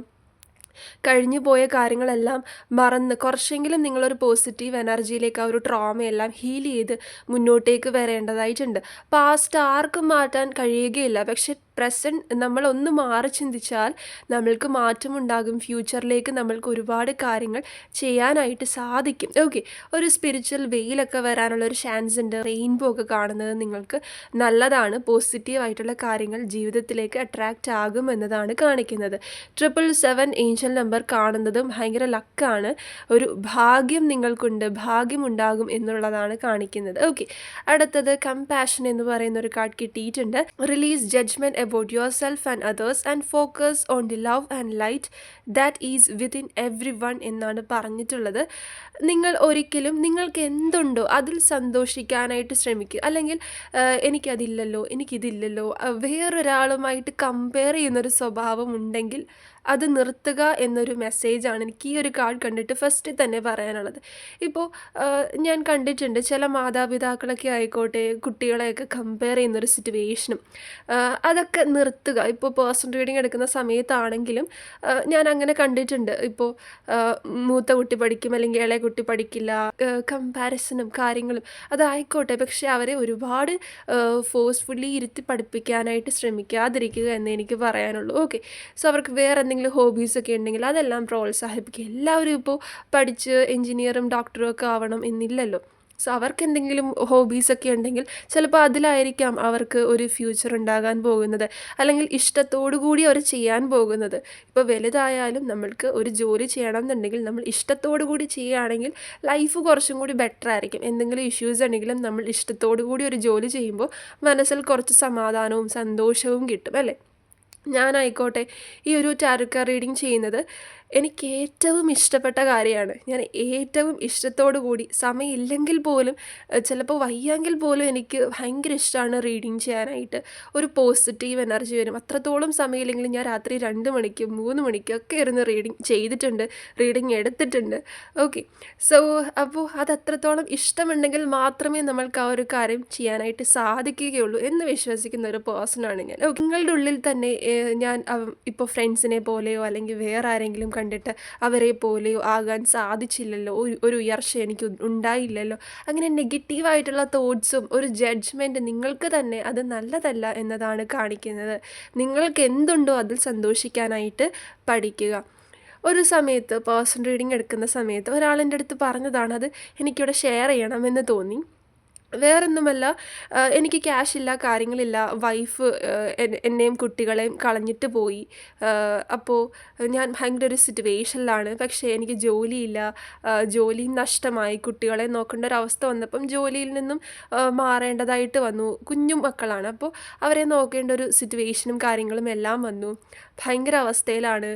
കഴിഞ്ഞു പോയ കാര്യങ്ങളെല്ലാം മറന്ന് കുറച്ചെങ്കിലും നിങ്ങളൊരു പോസിറ്റീവ് എനർജിയിലേക്ക് ആ ഒരു ട്രോമയെല്ലാം ഹീൽ ചെയ്ത് മുന്നോട്ടേക്ക് വരേണ്ടതായിട്ടുണ്ട്. പാസ്റ്റ് ആർക്കും മാറ്റാൻ കഴിയുകയില്ല, പക്ഷെ പ്രസൻറ്റ് നമ്മളൊന്ന് മാറി ചിന്തിച്ചാൽ നമ്മൾക്ക് മാറ്റമുണ്ടാകും. ഫ്യൂച്ചറിലേക്ക് നമ്മൾക്ക് ഒരുപാട് കാര്യങ്ങൾ ചെയ്യാനായിട്ട് സാധിക്കും. ഓക്കെ, ഒരു സ്പിരിച്വൽ വെയിലൊക്കെ വരാനുള്ളൊരു ചാൻസ് ഉണ്ട്. റെയിൻബോ ഒക്കെ കാണുന്നത് നിങ്ങൾക്ക് നല്ലതാണ്. പോസിറ്റീവായിട്ടുള്ള കാര്യങ്ങൾ ജീവിതത്തിലേക്ക് അട്രാക്റ്റ് ആകും എന്നതാണ് കാണിക്കുന്നത്. 777 ഏഞ്ചൽ നമ്പർ കാണുന്നതും ഭയങ്കര ലക്കാണ്. ഒരു ഭാഗ്യം നിങ്ങൾക്കുണ്ട്, ഭാഗ്യമുണ്ടാകും എന്നുള്ളതാണ് കാണിക്കുന്നത്. ഓക്കെ, അടുത്തത് കമ്പാഷൻ എന്ന് പറയുന്ന ഒരു കാർഡ് കിട്ടിയിട്ടുണ്ട്. Release judgement about yourself and others and focus on the love and light that is within everyone എന്നാണ് പറഞ്ഞിട്ടുള്ളത്. നിങ്ങൾ ഒരിക്കലും നിങ്ങൾക്ക് എന്തുണ്ടോ അതിൽ സന്തോഷിക്കാനായിട്ട് ശ്രമിക്കുക. അല്ലെങ്കിൽ എനിക്കതില്ലല്ലോ, എനിക്കിതില്ലല്ലോ, വേറൊരാളുമായിട്ട് കമ്പയർ ചെയ്യുന്നൊരു സ്വഭാവം ഉണ്ടെങ്കിൽ അത് നിർത്തുക എന്നൊരു മെസ്സേജാണ് എനിക്ക് ഈ ഒരു കാർഡ് കണ്ടിട്ട് ഫസ്റ്റ് തന്നെ പറയാനുള്ളത്. ഇപ്പോൾ ഞാൻ കണ്ടിട്ടുണ്ട് ചില മാതാപിതാക്കളൊക്കെ ആയിക്കോട്ടെ കുട്ടികളെയൊക്കെ കമ്പയർ ചെയ്യുന്നൊരു സിറ്റുവേഷനും അതൊക്കെ നിർത്തുക. ഇപ്പോൾ പേഴ്സണൽ റീഡിങ് എടുക്കുന്ന സമയത്താണെങ്കിലും ഞാൻ അങ്ങനെ കണ്ടിട്ടുണ്ട്. ഇപ്പോൾ മൂത്ത കുട്ടി പഠിക്കും അല്ലെങ്കിൽ ഇളയ കുട്ടി പഠിക്കില്ല, കമ്പാരിസണും കാര്യങ്ങളും അതായിക്കോട്ടെ, പക്ഷേ അവരെ ഒരുപാട് ഫോഴ്സ്ഫുള്ളി ഇരുത്തി പഠിപ്പിക്കാനായിട്ട് ശ്രമിക്കാതിരിക്കുക എന്നേ എനിക്ക് പറയാനുള്ളൂ. ഓക്കെ, സോ അവർക്ക് വേറെ എന്തെങ്കിലും ഹോബീസൊക്കെ ഉണ്ടെങ്കിൽ അതെല്ലാം പ്രോത്സാഹിപ്പിക്കുക. എല്ലാവരും ഇപ്പോൾ പഠിച്ച് എൻജിനീയറും ഡോക്ടറും ഒക്കെ ആവണം എന്നില്ലല്ലോ. സോ അവർക്ക് എന്തെങ്കിലും ഹോബീസൊക്കെ ഉണ്ടെങ്കിൽ ചിലപ്പോൾ അതിലായിരിക്കാം അവർക്ക് ഒരു ഫ്യൂച്ചർ ഉണ്ടാകാൻ പോകുന്നത്, അല്ലെങ്കിൽ ഇഷ്ടത്തോടു കൂടി അവർ ചെയ്യാൻ പോകുന്നത്. ഇപ്പോൾ വലുതായാലും നമ്മൾക്ക് ഒരു ജോലി ചെയ്യണം എന്നുണ്ടെങ്കിൽ നമ്മൾ ഇഷ്ടത്തോടു കൂടി ചെയ്യുകയാണെങ്കിൽ ലൈഫ് കുറച്ചും കൂടി ബെറ്റർ ആയിരിക്കും. എന്തെങ്കിലും ഇഷ്യൂസ് ഉണ്ടെങ്കിലും നമ്മൾ ഇഷ്ടത്തോടു കൂടി ഒരു ജോലി ചെയ്യുമ്പോൾ മനസ്സിൽ കുറച്ച് സമാധാനവും സന്തോഷവും കിട്ടും, അല്ലേ? ഞാനായിക്കോട്ടെ ഈ ഒരു ടാരോ കാർഡ് റീഡിങ് ചെയ്യുന്നത് എനിക്ക് ഏറ്റവും ഇഷ്ടപ്പെട്ട കാര്യമാണ്. ഞാൻ ഏറ്റവും ഇഷ്ടത്തോടു കൂടി സമയമില്ലെങ്കിൽ പോലും ചിലപ്പോൾ വയ്യെങ്കിൽ പോലും എനിക്ക് ഭയങ്കര ഇഷ്ടമാണ് റീഡിങ് ചെയ്യാനായിട്ട്. ഒരു പോസിറ്റീവ് എനർജി വരും. അത്രത്തോളം സമയമില്ലെങ്കിലും ഞാൻ രാത്രി 2 മണിക്കും 3 മണിക്കും ഒക്കെ ഇരുന്ന് റീഡിങ് ചെയ്തിട്ടുണ്ട്, റീഡിങ് എടുത്തിട്ടുണ്ട്. ഓക്കെ, സോ അപ്പോൾ അത് അത്രത്തോളം ഇഷ്ടമുണ്ടെങ്കിൽ മാത്രമേ നമ്മൾക്ക് ആ ഒരു കാര്യം ചെയ്യാനായിട്ട് സാധിക്കുകയുള്ളൂ എന്ന് വിശ്വസിക്കുന്ന ഒരു പേഴ്സണാണ് ഞാൻ. ഓക്കെ, നിങ്ങളുടെ ഉള്ളിൽ തന്നെ ഞാൻ ഇപ്പോൾ ഫ്രണ്ട്സിനെ പോലെയോ അല്ലെങ്കിൽ വേറെ ആരെങ്കിലും കണ്ടിട്ട് അവരെ പോലെയോ ആകാൻ സാധിച്ചില്ലല്ലോ, ഒരു ഉയർച്ച എനിക്ക് ഉണ്ടായില്ലല്ലോ, അങ്ങനെ നെഗറ്റീവായിട്ടുള്ള തോട്ട്സും ഒരു ജഡ്ജ്മെൻറ്റ് നിങ്ങൾക്ക് തന്നെ അത് നല്ലതല്ല എന്നതാണ് കാണിക്കുന്നത്. നിങ്ങൾക്ക് എന്തുണ്ടോ അതിൽ സന്തോഷിക്കാനായിട്ട് പഠിക്കുക. ഒരു സമയത്ത് പേഴ്സണൽ റീഡിങ് എടുക്കുന്ന സമയത്ത് ഒരാളെൻ്റെ അടുത്ത് പറഞ്ഞതാണ്, അത് എനിക്കിവിടെ ഷെയർ ചെയ്യണമെന്ന് തോന്നി. വേറൊന്നുമല്ല, എനിക്ക് ക്യാഷില്ല, കാര്യങ്ങളില്ല, വൈഫ് എന്നെയും കുട്ടികളെയും കളഞ്ഞിട്ട് പോയി. അപ്പോൾ ഞാൻ ഭയങ്കര ഒരു സിറ്റുവേഷനിലാണ്, പക്ഷേ എനിക്ക് ജോലിയില്ല, ജോലിയും നഷ്ടമായി, കുട്ടികളെ നോക്കേണ്ട ഒരവസ്ഥ വന്നപ്പം ജോലിയിൽ നിന്നും മാറേണ്ടതായിട്ട് വന്നു. കുഞ്ഞു മക്കളാണ്, അപ്പോൾ അവരെ നോക്കേണ്ട ഒരു സിറ്റുവേഷനും കാര്യങ്ങളും എല്ലാം വന്നു. ഭയങ്കര അവസ്ഥയിലാണ്,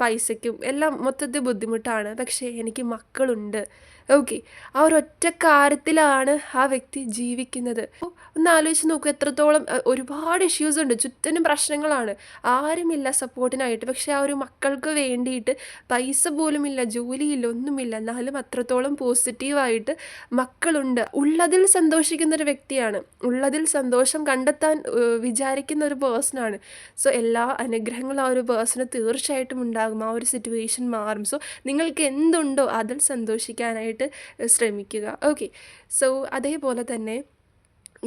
പൈസയ്ക്കും എല്ലാം മൊത്തത്തിൽ ബുദ്ധിമുട്ടാണ്, പക്ഷേ എനിക്ക് മക്കളുണ്ട്. ഓക്കെ, ആ ഒരൊറ്റ കാര്യത്തിലാണ് ആ വ്യക്തി ജീവിക്കുന്നത്. ഒന്ന് ആലോചിച്ച് നോക്കൂ, എത്രത്തോളം ഒരുപാട് ഇഷ്യൂസ് ഉണ്ട്, ചുറ്റിനും പ്രശ്നങ്ങളാണ്, ആരുമില്ല സപ്പോർട്ടിനായിട്ട്. പക്ഷേ ആ ഒരു മക്കൾക്ക് വേണ്ടിയിട്ട് പൈസ പോലുമില്ല, ജോലിയില്ല, ഒന്നുമില്ല, എന്നാലും അത്രത്തോളം പോസിറ്റീവായിട്ട് മക്കളുണ്ട്. ഉള്ളതിൽ സന്തോഷിക്കുന്ന ഒരു വ്യക്തിയാണ്, ഉള്ളതിൽ സന്തോഷം കണ്ടെത്താൻ വിചാരിക്കുന്ന ഒരു പേഴ്സണാണ്. സോ എല്ലാ അനുഗ്രഹങ്ങളും ആ ഒരു പേഴ്സണ് തീർച്ചയായിട്ടും ഉണ്ടാകും, ആ ഒരു സിറ്റുവേഷൻ മാറും. സോ നിങ്ങൾക്ക് എന്തുണ്ടോ അതിൽ സന്തോഷിക്കാനായിട്ട് ശ്രമിക്കുക. ഓക്കെ, സോ അതേപോലെ തന്നെ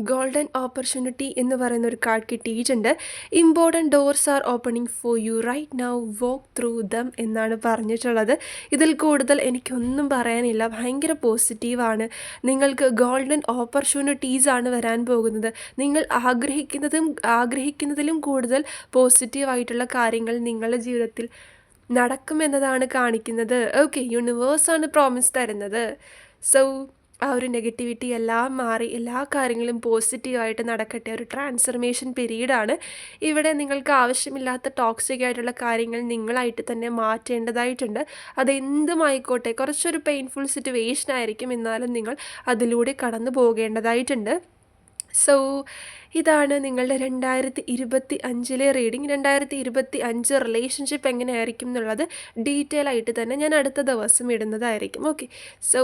ഗോൾഡൻ ഓപ്പർച്യൂണിറ്റി എന്ന് പറയുന്ന ഒരു കാർഡ് കിട്ടിയിട്ടുണ്ട്. Important doors are opening for you right now, walk through them എന്നാണ് പറഞ്ഞിട്ടുള്ളത്. ഇതിൽ കൂടുതൽ എനിക്കൊന്നും പറയാനില്ല, ഭയങ്കര പോസിറ്റീവാണ്. നിങ്ങൾക്ക് ഗോൾഡൻ ഓപ്പർച്യൂണിറ്റീസാണ് വരാൻ പോകുന്നത്. നിങ്ങൾ ആഗ്രഹിക്കുന്നതിലും കൂടുതൽ പോസിറ്റീവായിട്ടുള്ള കാര്യങ്ങൾ നിങ്ങളുടെ ജീവിതത്തിൽ നടക്കുമെന്നതാണ് കാണിക്കുന്നത്. ഓക്കെ, യൂണിവേഴ്സാണ് പ്രോമിസ് തരുന്നത്. സോ ആ ഒരു നെഗറ്റിവിറ്റി എല്ലാം മാറി എല്ലാ കാര്യങ്ങളും പോസിറ്റീവായിട്ട് നടക്കട്ടെ. ഒരു ട്രാൻസ്ഫർമേഷൻ പീരീഡാണ്. ഇവിടെ നിങ്ങൾക്ക് ആവശ്യമില്ലാത്ത ടോക്സിക് ആയിട്ടുള്ള കാര്യങ്ങൾ നിങ്ങളായിട്ട് തന്നെ മാറ്റേണ്ടതായിട്ടുണ്ട്. അതെന്തുമായിക്കോട്ടെ, കുറച്ചൊരു പെയിൻഫുൾ സിറ്റുവേഷൻ ആയിരിക്കും, എന്നാലും നിങ്ങൾ അതിലൂടെ കടന്നു പോകേണ്ടതായിട്ടുണ്ട്. സോ ഇതാണ് നിങ്ങളുടെ 2025 റീഡിങ്. 2025 റിലേഷൻഷിപ്പ് എങ്ങനെയായിരിക്കും എന്നുള്ളത് ഡീറ്റെയിൽ ആയിട്ട് തന്നെ ഞാൻ അടുത്ത ദിവസം ഇടുന്നതായിരിക്കും. ഓക്കെ, സോ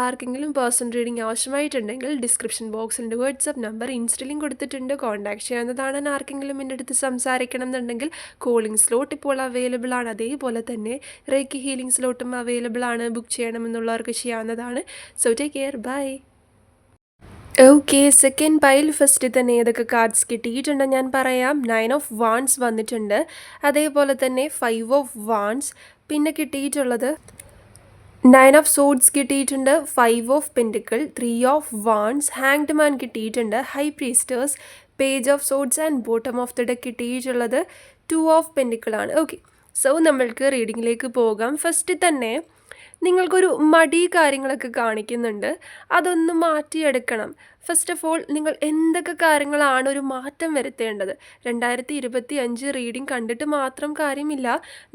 ആർക്കെങ്കിലും പേഴ്സണൽ റീഡിങ് ആവശ്യമായിട്ടുണ്ടെങ്കിൽ ഡിസ്ക്രിപ്ഷൻ ബോക്സിൽ എൻ്റെ വാട്സപ്പ് നമ്പർ ഇൻസ്റ്റയിലും കൊടുത്തിട്ടുണ്ട്, കോൺടാക്ട് ചെയ്യാവുന്നതാണ്. ആർക്കെങ്കിലും എൻ്റെ അടുത്ത് സംസാരിക്കണം എന്നുണ്ടെങ്കിൽ കോളിംഗ് സ്ലോട്ട് ഇപ്പോൾ അവൈലബിൾ ആണ്. അതേപോലെ തന്നെ റേക്കി ഹീലിംഗ് സ്ലോട്ടും അവൈലബിൾ ആണ്, ബുക്ക് ചെയ്യണമെന്നുള്ളവർക്ക് ചെയ്യാവുന്നതാണ്. So take care, bye. Okay, second pile first തന്നെ ഏതൊക്കെ കാർഡ്സ് കിട്ടിയിട്ടുണ്ട് ഞാൻ പറയാം. 9 ഓഫ് വാൺസ് വന്നിട്ടുണ്ട്, അതേപോലെ തന്നെ 5 ഓഫ് വാൺസ്, പിന്നെ കിട്ടിയിട്ടുള്ളത് 9 ഓഫ് സോഡ്സ് കിട്ടിയിട്ടുണ്ട്, 5 of pentacle, 3 of wands, hanged man കിട്ടിയിട്ടുണ്ട്, high priestess, page of swords and bottom of the deck കിട്ടിയിട്ടുള്ളത് 2 ഓഫ് പെൻറ്റിക്കിളാണ്. ഓക്കെ, സോ നമ്മൾക്ക് റീഡിങ്ങിലേക്ക് പോകാം. ഫസ്റ്റ് തന്നെ നിങ്ങൾക്കൊരു മടി കാര്യങ്ങളൊക്കെ കാണിക്കുന്നുണ്ട്, അതൊന്ന് മാറ്റിയെടുക്കണം. ഫസ്റ്റ് ഓഫ് ഓൾ നിങ്ങൾ എന്തൊക്കെ കാര്യങ്ങളാണ് ഒരു മാറ്റം വരുത്തേണ്ടത്? 2025 റീഡിംഗ് കണ്ടിട്ട് മാത്രം കാര്യമില്ല.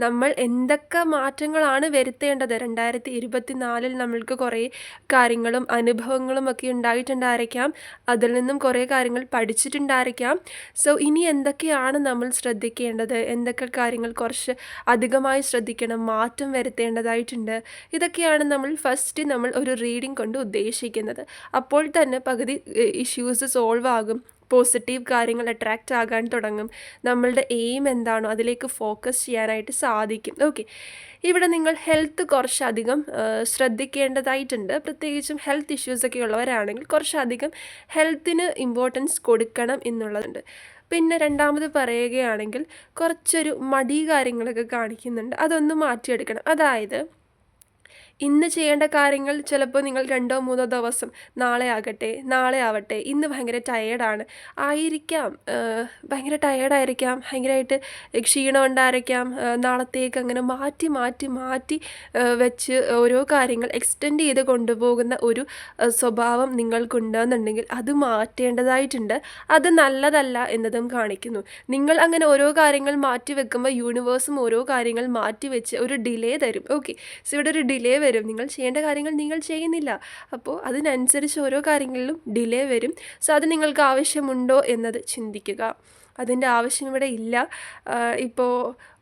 നമ്മൾ എന്തൊക്കെ മാറ്റങ്ങളാണ് വരുത്തേണ്ടത്? 2024 നമ്മൾക്ക് കുറേ കാര്യങ്ങളും അനുഭവങ്ങളും ഒക്കെ ഉണ്ടായിട്ടുണ്ടായിരിക്കാം. അതിൽ നിന്നും കുറേ കാര്യങ്ങൾ പഠിച്ചിട്ടുണ്ടായിരിക്കാം. സോ ഇനി എന്തൊക്കെയാണ് നമ്മൾ ശ്രദ്ധിക്കേണ്ടത്? എന്തൊക്കെ കാര്യങ്ങൾ കുറച്ച് അധികമായി ശ്രദ്ധിക്കണം, മാറ്റം വരുത്തേണ്ടതായിട്ടുണ്ട്? ഇതൊക്കെയാണ് നമ്മൾ ഒരു റീഡിംഗ് കൊണ്ട് ഉദ്ദേശിക്കുന്നത്. അപ്പോൾ തന്നെ പകുതി ഇഷ്യൂസ് സോൾവ് ആകും. പോസിറ്റീവ് കാര്യങ്ങൾ അട്രാക്റ്റ് ആകാൻ തുടങ്ങും. നമ്മളുടെ എയിം എന്താണോ അതിലേക്ക് ഫോക്കസ് ചെയ്യാനായിട്ട് സാധിക്കും. ഓക്കെ, ഇവിടെ നിങ്ങൾ ഹെൽത്ത് കുറച്ചധികം ശ്രദ്ധിക്കേണ്ടതായിട്ടുണ്ട്. പ്രത്യേകിച്ചും ഹെൽത്ത് ഇഷ്യൂസൊക്കെ ഉള്ളവരാണെങ്കിൽ കുറച്ചധികം ഹെൽത്തിന് ഇമ്പോർട്ടൻസ് കൊടുക്കണം എന്നുള്ളതുണ്ട്. പിന്നെ രണ്ടാമത് പറയുകയാണെങ്കിൽ കുറച്ചൊരു മടി കാര്യങ്ങളൊക്കെ കാണിക്കുന്നുണ്ട്. അതൊന്ന് മാറ്റിയെടുക്കണം. അതായത് ഇന്ന് ചെയ്യേണ്ട കാര്യങ്ങൾ ചിലപ്പോൾ നിങ്ങൾ 2-3 ദിവസം നാളെ ആവട്ടെ, ഇന്ന് ഭയങ്കര ടയേർഡാണ് ആയിരിക്കാം, ഭയങ്കര ടയേർഡായിരിക്കാം, ഭയങ്കരമായിട്ട് ക്ഷീണം ഉണ്ടായിരിക്കാം. നാളത്തേക്ക് അങ്ങനെ മാറ്റി മാറ്റി മാറ്റി വെച്ച് ഓരോ കാര്യങ്ങൾ എക്സ്റ്റെൻഡ് ചെയ്ത് കൊണ്ടുപോകുന്ന ഒരു സ്വഭാവം നിങ്ങൾക്കുണ്ടെന്നുണ്ടെങ്കിൽ അത് മാറ്റേണ്ടതായിട്ടുണ്ട്. അത് നല്ലതല്ല എന്നതും കാണിക്കുന്നു. നിങ്ങൾ അങ്ങനെ ഓരോ കാര്യങ്ങൾ മാറ്റി വെക്കുമ്പോൾ യൂണിവേഴ്സും ഓരോ കാര്യങ്ങൾ മാറ്റി വെച്ച് ഒരു ഡിലേ തരും. ഓക്കെ, സോ ഇവിടെ ഒരു ഡിലേ വരും. നിങ്ങൾ ചെയ്യേണ്ട കാര്യങ്ങൾ നിങ്ങൾ ചെയ്യുന്നില്ല. അപ്പോൾ അതിനനുസരിച്ച് ഓരോ കാര്യങ്ങളിലും ഡിലേ വരും. സോ അത് നിങ്ങൾക്ക് ആവശ്യമുണ്ടോ എന്നത് ചിന്തിക്കുക. അതിൻ്റെ ആവശ്യം ഇവിടെ ഇല്ല. ഇപ്പോൾ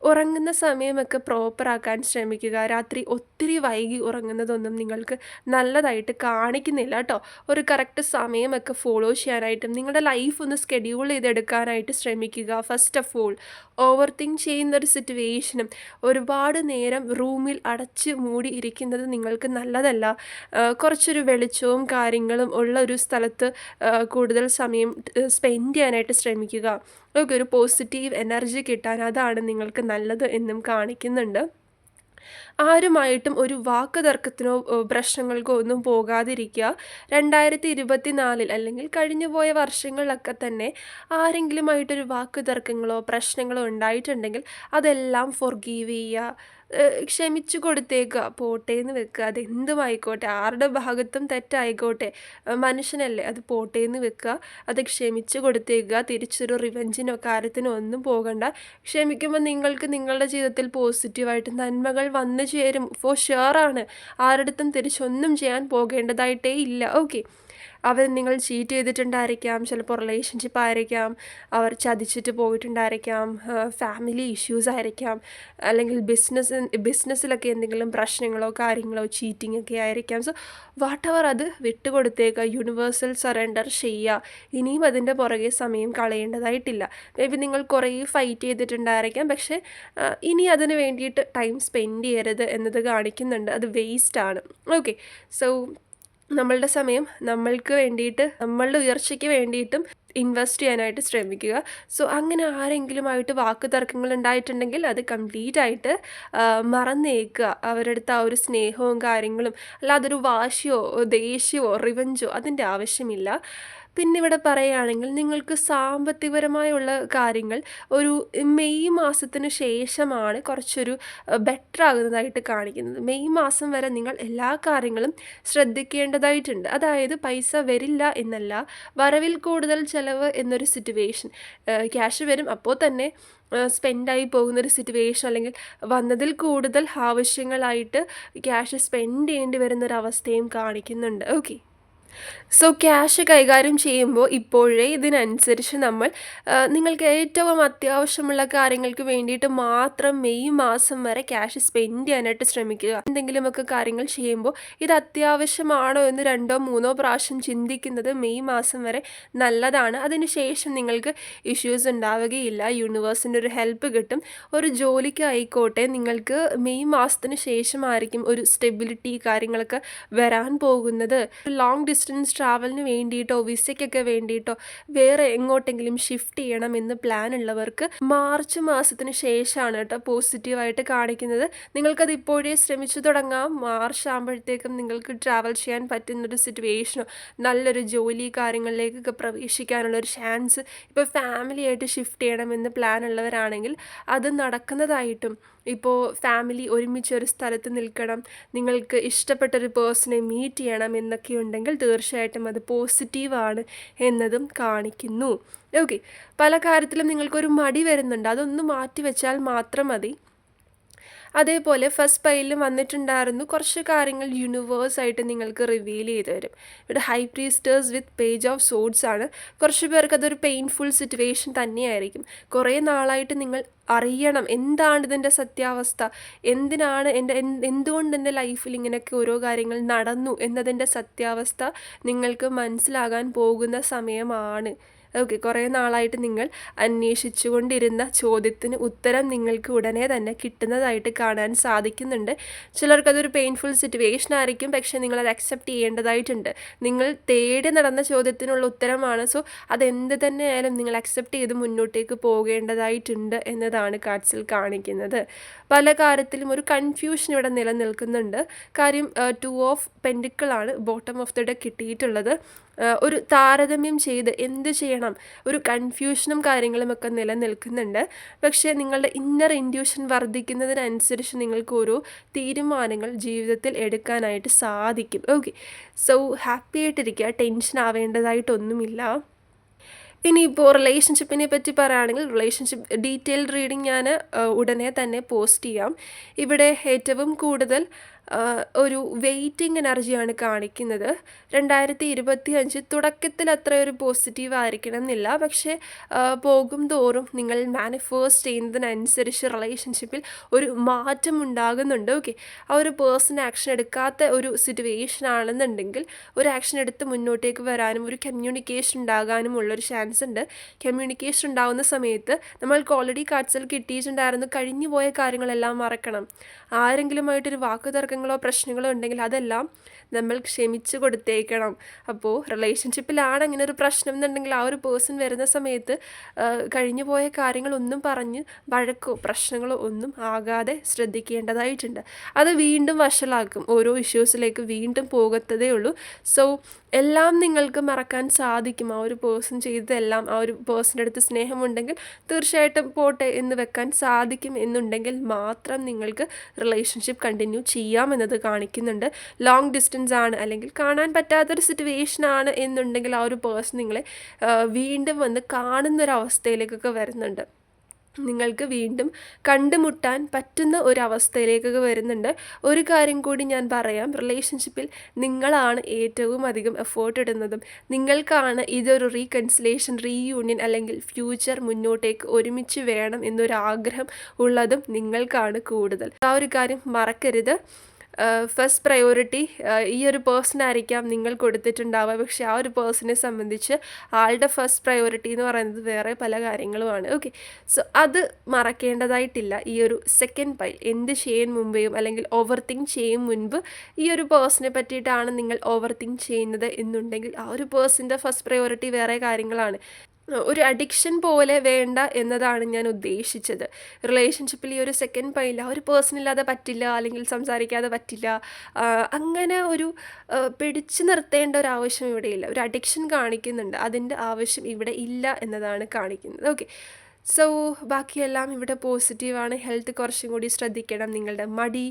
ഉറങ്ങുന്ന സമയമൊക്കെ പ്രോപ്പറാക്കാൻ ശ്രമിക്കുക. രാത്രി ഒത്തിരി വൈകി ഉറങ്ങുന്നതൊന്നും നിങ്ങൾക്ക് നല്ലതായിട്ട് കാണിക്കുന്നില്ല കേട്ടോ. ഒരു കറക്റ്റ് സമയമൊക്കെ ഫോളോ ചെയ്യാനായിട്ടും നിങ്ങളുടെ ലൈഫ് ഒന്ന് സ്കെഡ്യൂൾ ചെയ്തെടുക്കാനായിട്ട് ശ്രമിക്കുക. First of all over think ചെയ്യുന്നൊരു സിറ്റുവേഷനും ഒരുപാട് നേരം റൂമിൽ അടച്ച് മൂടി ഇരിക്കുന്നത് നിങ്ങൾക്ക് നല്ലതല്ല. കുറച്ചൊരു വെളിച്ചവും കാര്യങ്ങളും ഉള്ള ഒരു സ്ഥലത്ത് കൂടുതൽ സമയം സ്പെൻഡ് ചെയ്യാനായിട്ട് ശ്രമിക്കുക. ഓക്കെ, ഒരു പോസിറ്റീവ് എനർജി കിട്ടാൻ അതാണ് നിങ്ങൾക്ക് നല്ലത് എന്നും കാണിക്കുന്നുണ്ട്. ആരുമായിട്ടും ഒരു വാക്ക് തർക്കത്തിനോ പ്രശ്നങ്ങൾക്കോ ഒന്നും പോകാതിരിക്കുക. 2024 അല്ലെങ്കിൽ കഴിഞ്ഞുപോയ വർഷങ്ങളിലൊക്കെ തന്നെ ആരെങ്കിലുമായിട്ടൊരു വാക്ക് തർക്കങ്ങളോ പ്രശ്നങ്ങളോ ഉണ്ടായിട്ടുണ്ടെങ്കിൽ അതെല്ലാം ഫോർഗീവ് ചെയ്യുക. ക്ഷമിച്ചു കൊടുത്തേക്കുക, പോട്ടേന്ന് വെക്കുക. അതെന്തുമായിക്കോട്ടെ, ആരുടെ ഭാഗത്തും തെറ്റായിക്കോട്ടെ, മനുഷ്യനല്ലേ, അത് പോട്ടേന്ന് വെക്കുക. അത് ക്ഷമിച്ചു കൊടുത്തേക്കുക. തിരിച്ചൊരു റിവെഞ്ചിനോ കാര്യത്തിനോ ഒന്നും പോകണ്ട. ക്ഷമിക്കുമ്പോൾ നിങ്ങൾക്ക് നിങ്ങളുടെ ജീവിതത്തിൽ പോസിറ്റീവായിട്ട് നന്മകൾ വന്നു ചേരും. ഫോർ ഷുവറാണ്. ആരുടെടുത്തും തിരിച്ചൊന്നും ചെയ്യാൻ പോകേണ്ടതായിട്ടേ ഇല്ല. ഓക്കെ, അവർ നിങ്ങൾ ചീറ്റ് ചെയ്തിട്ടുണ്ടായിരിക്കാം, ചിലപ്പോൾ റിലേഷൻഷിപ്പ് ആയിരിക്കാം, അവർ ചതിച്ചിട്ട് പോയിട്ടുണ്ടായിരിക്കാം, ഫാമിലി ഇഷ്യൂസ് ആയിരിക്കാം, അല്ലെങ്കിൽ ബിസിനസ്സിലൊക്കെ എന്തെങ്കിലും പ്രശ്നങ്ങളോ കാര്യങ്ങളോ ചീറ്റിംഗ് ഒക്കെ ആയിരിക്കാം. സോ വാട്ട് എവർ അത് വിട്ടുകൊടുത്തേക്കുക. യൂണിവേഴ്സൽ സറണ്ടർ ചെയ്യുക. ഇനിയും അതിൻ്റെ പുറകെ സമയം കളയേണ്ടതായിട്ടില്ല. മേ ബി നിങ്ങൾ കുറേ ഫൈറ്റ് ചെയ്തിട്ടുണ്ടായിരിക്കാം, പക്ഷേ ഇനി അതിന് വേണ്ടിയിട്ട് ടൈം സ്പെൻഡ് ചെയ്യരുത് എന്നത് കാണിക്കുന്നുണ്ട്. അത് വേസ്റ്റാണ്. ഓക്കെ, സോ നമ്മളുടെ സമയം നമ്മൾക്ക് വേണ്ടിയിട്ട്, നമ്മളുടെ ഉയർച്ചയ്ക്ക് വേണ്ടിയിട്ടും ഇൻവെസ്റ്റ് ചെയ്യാനായിട്ട് ശ്രമിക്കുക. സോ അങ്ങനെ ആരെങ്കിലുമായിട്ട് വാക്ക് തർക്കങ്ങൾ ഉണ്ടായിട്ടുണ്ടെങ്കിൽ അത് കംപ്ലീറ്റ് ആയിട്ട് മറന്നേക്കുക. അവരുടെ അടുത്ത് ആ ഒരു സ്നേഹവും കാര്യങ്ങളും, അല്ലാതെ ഒരു വാശിയോ ദേഷ്യമോ റിവഞ്ചോ അതിൻ്റെ ആവശ്യമില്ല. പിന്നെ ഇവിടെ പറയുകയാണെങ്കിൽ നിങ്ങൾക്ക് സാമ്പത്തികപരമായുള്ള കാര്യങ്ങൾ ഒരു മെയ് മാസത്തിന് ശേഷമാണ് കുറച്ചൊരു ബെറ്റർ ആകുന്നതായിട്ട് കാണിക്കുന്നത്. മെയ് മാസം വരെ നിങ്ങൾ എല്ലാ കാര്യങ്ങളും ശ്രദ്ധിക്കേണ്ടതായിട്ടുണ്ട്. അതായത് പൈസ വരില്ല എന്നല്ല, വരവിൽ കൂടുതൽ ചിലവ് എന്നൊരു സിറ്റുവേഷൻ. ക്യാഷ് വരും, അപ്പോൾ തന്നെ സ്പെൻഡായി പോകുന്നൊരു സിറ്റുവേഷൻ, അല്ലെങ്കിൽ വന്നതിൽ കൂടുതൽ ആവശ്യങ്ങളായിട്ട് ക്യാഷ് സ്പെൻഡ് ചെയ്യേണ്ടി വരുന്നൊരവസ്ഥയും കാണിക്കുന്നുണ്ട്. ഓക്കെ, സോ ക്യാഷ് കൈകാര്യം ചെയ്യുമ്പോൾ ഇപ്പോഴേ ഇതിനനുസരിച്ച് നിങ്ങൾക്ക് ഏറ്റവും അത്യാവശ്യമുള്ള കാര്യങ്ങൾക്ക് വേണ്ടിയിട്ട് മാത്രം മെയ് മാസം വരെ ക്യാഷ് സ്പെൻഡ് ചെയ്യാനായിട്ട് ശ്രമിക്കുക. എന്തെങ്കിലുമൊക്കെ കാര്യങ്ങൾ ചെയ്യുമ്പോൾ ഇത് അത്യാവശ്യമാണോ എന്ന് 2-3 പ്രാവശ്യം ചിന്തിക്കുന്നത് മെയ് മാസം വരെ നല്ലതാണ്. അതിനുശേഷം നിങ്ങൾക്ക് ഇഷ്യൂസ് ഉണ്ടാവുകയില്ല. യൂണിവേഴ്സിൻ്റെ ഒരു ഹെൽപ്പ് കിട്ടും. ഒരു ജോലിക്കായിക്കോട്ടെ, നിങ്ങൾക്ക് മെയ് മാസത്തിന് ശേഷമായിരിക്കും ഒരു സ്റ്റെബിലിറ്റി കാര്യങ്ങളൊക്കെ വരാൻ പോകുന്നത്. ലോങ് ഡിസ്റ്റൻസ് ട്രാവലിന് വേണ്ടിയിട്ടോ വിസയ്ക്കൊക്കെ വേണ്ടിയിട്ടോ വേറെ എങ്ങോട്ടെങ്കിലും ഷിഫ്റ്റ് ചെയ്യണമെന്ന് പ്ലാൻ ഉള്ളവർക്ക് മാർച്ച് മാസത്തിന് ശേഷമാണ് കേട്ടോ പോസിറ്റീവായിട്ട് കാണിക്കുന്നത്. നിങ്ങൾക്കത് ഇപ്പോഴേ ശ്രമിച്ചു തുടങ്ങാം. മാർച്ച് ആകുമ്പോഴത്തേക്കും നിങ്ങൾക്ക് ട്രാവൽ ചെയ്യാൻ പറ്റുന്നൊരു സിറ്റുവേഷനോ നല്ലൊരു ജോലി കാര്യങ്ങളിലേക്കൊക്കെ പ്രവേശിക്കാനുള്ളൊരു ചാൻസ്, ഇപ്പോൾ ഫാമിലിയായിട്ട് ഷിഫ്റ്റ് ചെയ്യണമെന്ന് പ്ലാൻ ഉള്ളവരാണെങ്കിൽ അത് നടക്കുന്നതായിട്ടും, ഇപ്പോൾ ഫാമിലി ഒരുമിച്ചൊരു സ്ഥലത്ത് നിൽക്കണം, നിങ്ങൾക്ക് ഇഷ്ടപ്പെട്ടൊരു പേഴ്സണെ മീറ്റ് ചെയ്യണം എന്നൊക്കെ ഉണ്ടെങ്കിൽ തീർച്ചയായിട്ടും അത് പോസിറ്റീവാണ് എന്നതും കാണിക്കുന്നു. ഓക്കെ, പല കാര്യത്തിലും നിങ്ങൾക്കൊരു മടി വരുന്നുണ്ട്, അതൊന്ന് മാറ്റി വെച്ചാൽ മാത്രം മതി. അതേപോലെ ഫസ്റ്റ് പൈലിൽ വന്നിട്ടുണ്ടായിരുന്നു കുറച്ച് കാര്യങ്ങൾ യൂണിവേഴ്സായിട്ട് നിങ്ങൾക്ക് റിവീൽ ചെയ്ത് തരും. ഇവിടെ high priestess with page of swords ആണ്. കുറച്ച് പേർക്ക് അതൊരു പെയിൻഫുൾ സിറ്റുവേഷൻ തന്നെയായിരിക്കും. കുറേ നാളായിട്ട് നിങ്ങൾ അറിയണം എന്താണ് ഇതിൻ്റെ സത്യാവസ്ഥ, എന്തിനാണ് എന്തുകൊണ്ട് എൻ്റെ ലൈഫിൽ ഇങ്ങനെയൊക്കെ ഓരോ കാര്യങ്ങൾ നടന്നു എന്നതിൻ്റെ സത്യാവസ്ഥ നിങ്ങൾക്ക് മനസ്സിലാകാൻ പോകുന്ന സമയമാണ്. ഓക്കെ, കുറേ നാളായിട്ട് നിങ്ങൾ അന്വേഷിച്ചു കൊണ്ടിരുന്ന ചോദ്യത്തിന് ഉത്തരം നിങ്ങൾക്ക് ഉടനെ തന്നെ കിട്ടുന്നതായിട്ട് കാണാൻ സാധിക്കുന്നുണ്ട്. ചിലർക്കതൊരു പെയിൻഫുൾ സിറ്റുവേഷൻ ആയിരിക്കും, പക്ഷേ നിങ്ങളത് അക്സെപ്റ്റ് ചെയ്യേണ്ടതായിട്ടുണ്ട്. നിങ്ങൾ തേടി നടന്ന ചോദ്യത്തിനുള്ള ഉത്തരമാണ്. സോ അതെന്ത് തന്നെയായാലും നിങ്ങൾ അക്സെപ്റ്റ് ചെയ്ത് മുന്നോട്ടേക്ക് പോകേണ്ടതായിട്ടുണ്ട് എന്നതാണ് കാർഡ്സിൽ കാണിക്കുന്നത്. പല കാര്യത്തിലും ഒരു കൺഫ്യൂഷൻ ഇവിടെ നിലനിൽക്കുന്നുണ്ട്. കാര്യം 2 ഓഫ് പെൻഡിക്കിളാണ് ബോട്ടം ഓഫ് ദ ഡെക്ക് കിട്ടിയിട്ടുള്ളത്. ഒരു താരതമ്യം ചെയ്ത് എന്ത് ചെയ്യണം, ഒരു കൺഫ്യൂഷനും കാര്യങ്ങളുമൊക്കെ നിലനിൽക്കുന്നുണ്ട്. പക്ഷേ നിങ്ങളുടെ ഇന്നർ ഇൻറ്റ്യൂഷൻ വർദ്ധിക്കുന്നതിനനുസരിച്ച് നിങ്ങൾക്ക് ഓരോ തീരുമാനങ്ങൾ ജീവിതത്തിൽ എടുക്കാനായിട്ട് സാധിക്കും. ഓക്കെ, സോ ഹാപ്പി ആയിട്ടിരിക്കുക, ടെൻഷൻ ആവേണ്ടതായിട്ടൊന്നുമില്ല. ഇനിയിപ്പോൾ റിലേഷൻഷിപ്പിനെ പറ്റി പറയുകയാണെങ്കിൽ റിലേഷൻഷിപ്പ് ഡീറ്റെയിൽഡ് റീഡിങ് ഞാൻ ഉടനെ തന്നെ പോസ്റ്റ് ചെയ്യാം. ഇവിടെ ഏറ്റവും കൂടുതൽ ഒരു വെയിറ്റിംഗ് എനർജിയാണ് കാണിക്കുന്നത്. 2025 തുടക്കത്തിൽ അത്ര ഒരു പോസിറ്റീവ് ആയിരിക്കണം എന്നില്ല, പക്ഷേ പോകും തോറും നിങ്ങൾ മാനിഫെസ്റ്റ് ചെയ്യുന്നതിനനുസരിച്ച് റിലേഷൻഷിപ്പിൽ ഒരു മാറ്റം ഉണ്ടാകുന്നുണ്ട്. ഓക്കെ, ആ ഒരു പേഴ്സൺ ആക്ഷൻ എടുക്കാത്ത ഒരു സിറ്റുവേഷൻ ആണെന്നുണ്ടെങ്കിൽ ഒരു ആക്ഷൻ എടുത്ത് മുന്നോട്ടേക്ക് വരാനും ഒരു കമ്മ്യൂണിക്കേഷൻ ഉണ്ടാകാനും ഉള്ളൊരു ചാൻസ് ഉണ്ട്. കമ്മ്യൂണിക്കേഷൻ ഉണ്ടാകുന്ന സമയത്ത് നമ്മൾക്ക് ഓൾറെഡി കാർഡ്സിൽ കിട്ടിയിട്ടുണ്ടായിരുന്നു കഴിഞ്ഞു പോയ കാര്യങ്ങളെല്ലാം മറക്കണം. ആരെങ്കിലുമായിട്ടൊരു വാക്കുതർക്കങ്ങളോ പ്രശ്നങ്ങളോ ഉണ്ടെങ്കിൽ അതെല്ലാം നമ്മൾ ക്ഷമിച്ച് കൊടുത്തേക്കണം. അപ്പോൾ റിലേഷൻഷിപ്പിലാണ് അങ്ങനെ ഒരു പ്രശ്നം എന്നുണ്ടെങ്കിൽ ആ ഒരു പേഴ്സൺ വരുന്ന സമയത്ത് കഴിഞ്ഞു പോയ കാര്യങ്ങളൊന്നും പറഞ്ഞ് വഴക്കോ പ്രശ്നങ്ങളോ ഒന്നും ആകാതെ ശ്രദ്ധിക്കേണ്ടതായിട്ടുണ്ട്. അത് വീണ്ടും വഷളാക്കും, ഓരോ ഇഷ്യൂസിലേക്ക് വീണ്ടും പോകത്തതേ ഉള്ളൂ. സോ എല്ലാം നിങ്ങൾക്ക് മറക്കാൻ സാധിക്കും. ആ ഒരു പേഴ്സൺ ചെയ്തതെല്ലാം, ആ ഒരു പേഴ്സൻ്റെ അടുത്ത് സ്നേഹമുണ്ടെങ്കിൽ തീർച്ചയായിട്ടും പോട്ടെ എന്ന് വെക്കാൻ സാധിക്കും എന്നുണ്ടെങ്കിൽ മാത്രം നിങ്ങൾക്ക് റിലേഷൻഷിപ്പ് കണ്ടിന്യൂ ചെയ്യാമെന്നത് കാണിക്കുന്നുണ്ട്. ലോങ് ഡിസ്റ്റൻസ് ആണ് അല്ലെങ്കിൽ കാണാൻ പറ്റാത്തൊരു സിറ്റുവേഷൻ ആണ് എന്നുണ്ടെങ്കിൽ ആ ഒരു പേഴ്സൺ നിങ്ങളെ വീണ്ടും വന്ന് കാണുന്നൊരവസ്ഥയിലേക്കൊക്കെ വരുന്നുണ്ട്. നിങ്ങൾക്ക് വീണ്ടും കണ്ടുമുട്ടാൻ പറ്റുന്ന ഒരവസ്ഥയിലേക്കൊക്കെ വരുന്നുണ്ട്. ഒരു കാര്യം കൂടി ഞാൻ പറയാം, റിലേഷൻഷിപ്പിൽ നിങ്ങളാണ് ഏറ്റവും അധികം എഫേർട്ട് ഇടുന്നതും നിങ്ങൾക്കാണ് ഇതൊരു റീകൺസിലേഷൻ, റീയൂണിയൻ അല്ലെങ്കിൽ ഫ്യൂച്ചർ മുന്നോട്ടേക്ക് ഒരുമിച്ച് വേണം എന്നൊരാഗ്രഹം ഉള്ളതും നിങ്ങൾക്കാണ് കൂടുതൽ. ആ ഒരു കാര്യം മറക്കരുത്. ഫസ്റ്റ് പ്രയോറിറ്റി ഈ ഒരു പേഴ്സണായിരിക്കാം നിങ്ങൾ കൊടുത്തിട്ടുണ്ടാവുക, പക്ഷേ ആ ഒരു പേഴ്സണെ സംബന്ധിച്ച് ആളുടെ ഫസ്റ്റ് പ്രയോറിറ്റി എന്ന് പറയുന്നത് വേറെ പല കാര്യങ്ങളുമാണ്. ഓക്കെ, സോ അത് മറക്കേണ്ടതായിട്ടില്ല. ഈ ഒരു സെക്കൻഡ് പൈൽ എന്ത് ചെയ്യും മുമ്പേയും അല്ലെങ്കിൽ ഓവർ തിങ്ക് ചെയ്യും മുൻപ് ഈ ഒരു പേഴ്സണെ പറ്റിയിട്ടാണ് നിങ്ങൾ ഓവർ തിങ്ക് ചെയ്യുന്നത് എന്നുണ്ടെങ്കിൽ ആ ഒരു പേഴ്സൻ്റെ ഫസ്റ്റ് പ്രയോറിറ്റി വേറെ കാര്യങ്ങളാണ്. ഒരു അഡിക്ഷൻ പോലെ വേണ്ട എന്നതാണ് ഞാൻ ഉദ്ദേശിച്ചത്. റിലേഷൻഷിപ്പിൽ ഈ ഒരു സെക്കൻഡ് പൈല ഒരു പേഴ്സണില്ലാതെ പറ്റില്ല അല്ലെങ്കിൽ സംസാരിക്കാതെ പറ്റില്ല, അങ്ങനെ ഒരു പിടിച്ചു നിർത്തേണ്ട ഒരു ആവശ്യം ഇവിടെയില്ല. ഒരു അഡിക്ഷൻ കാണിക്കുന്നുണ്ട്, അതിൻ്റെ ആവശ്യം ഇവിടെ ഇല്ല എന്നതാണ് കാണിക്കുന്നത്. ഓക്കെ, സോ ബാക്കിയെല്ലാം ഇവിടെ പോസിറ്റീവാണ്. ഹെൽത്ത് കുറച്ചും കൂടി ശ്രദ്ധിക്കണം. നിങ്ങളുടെ മടി,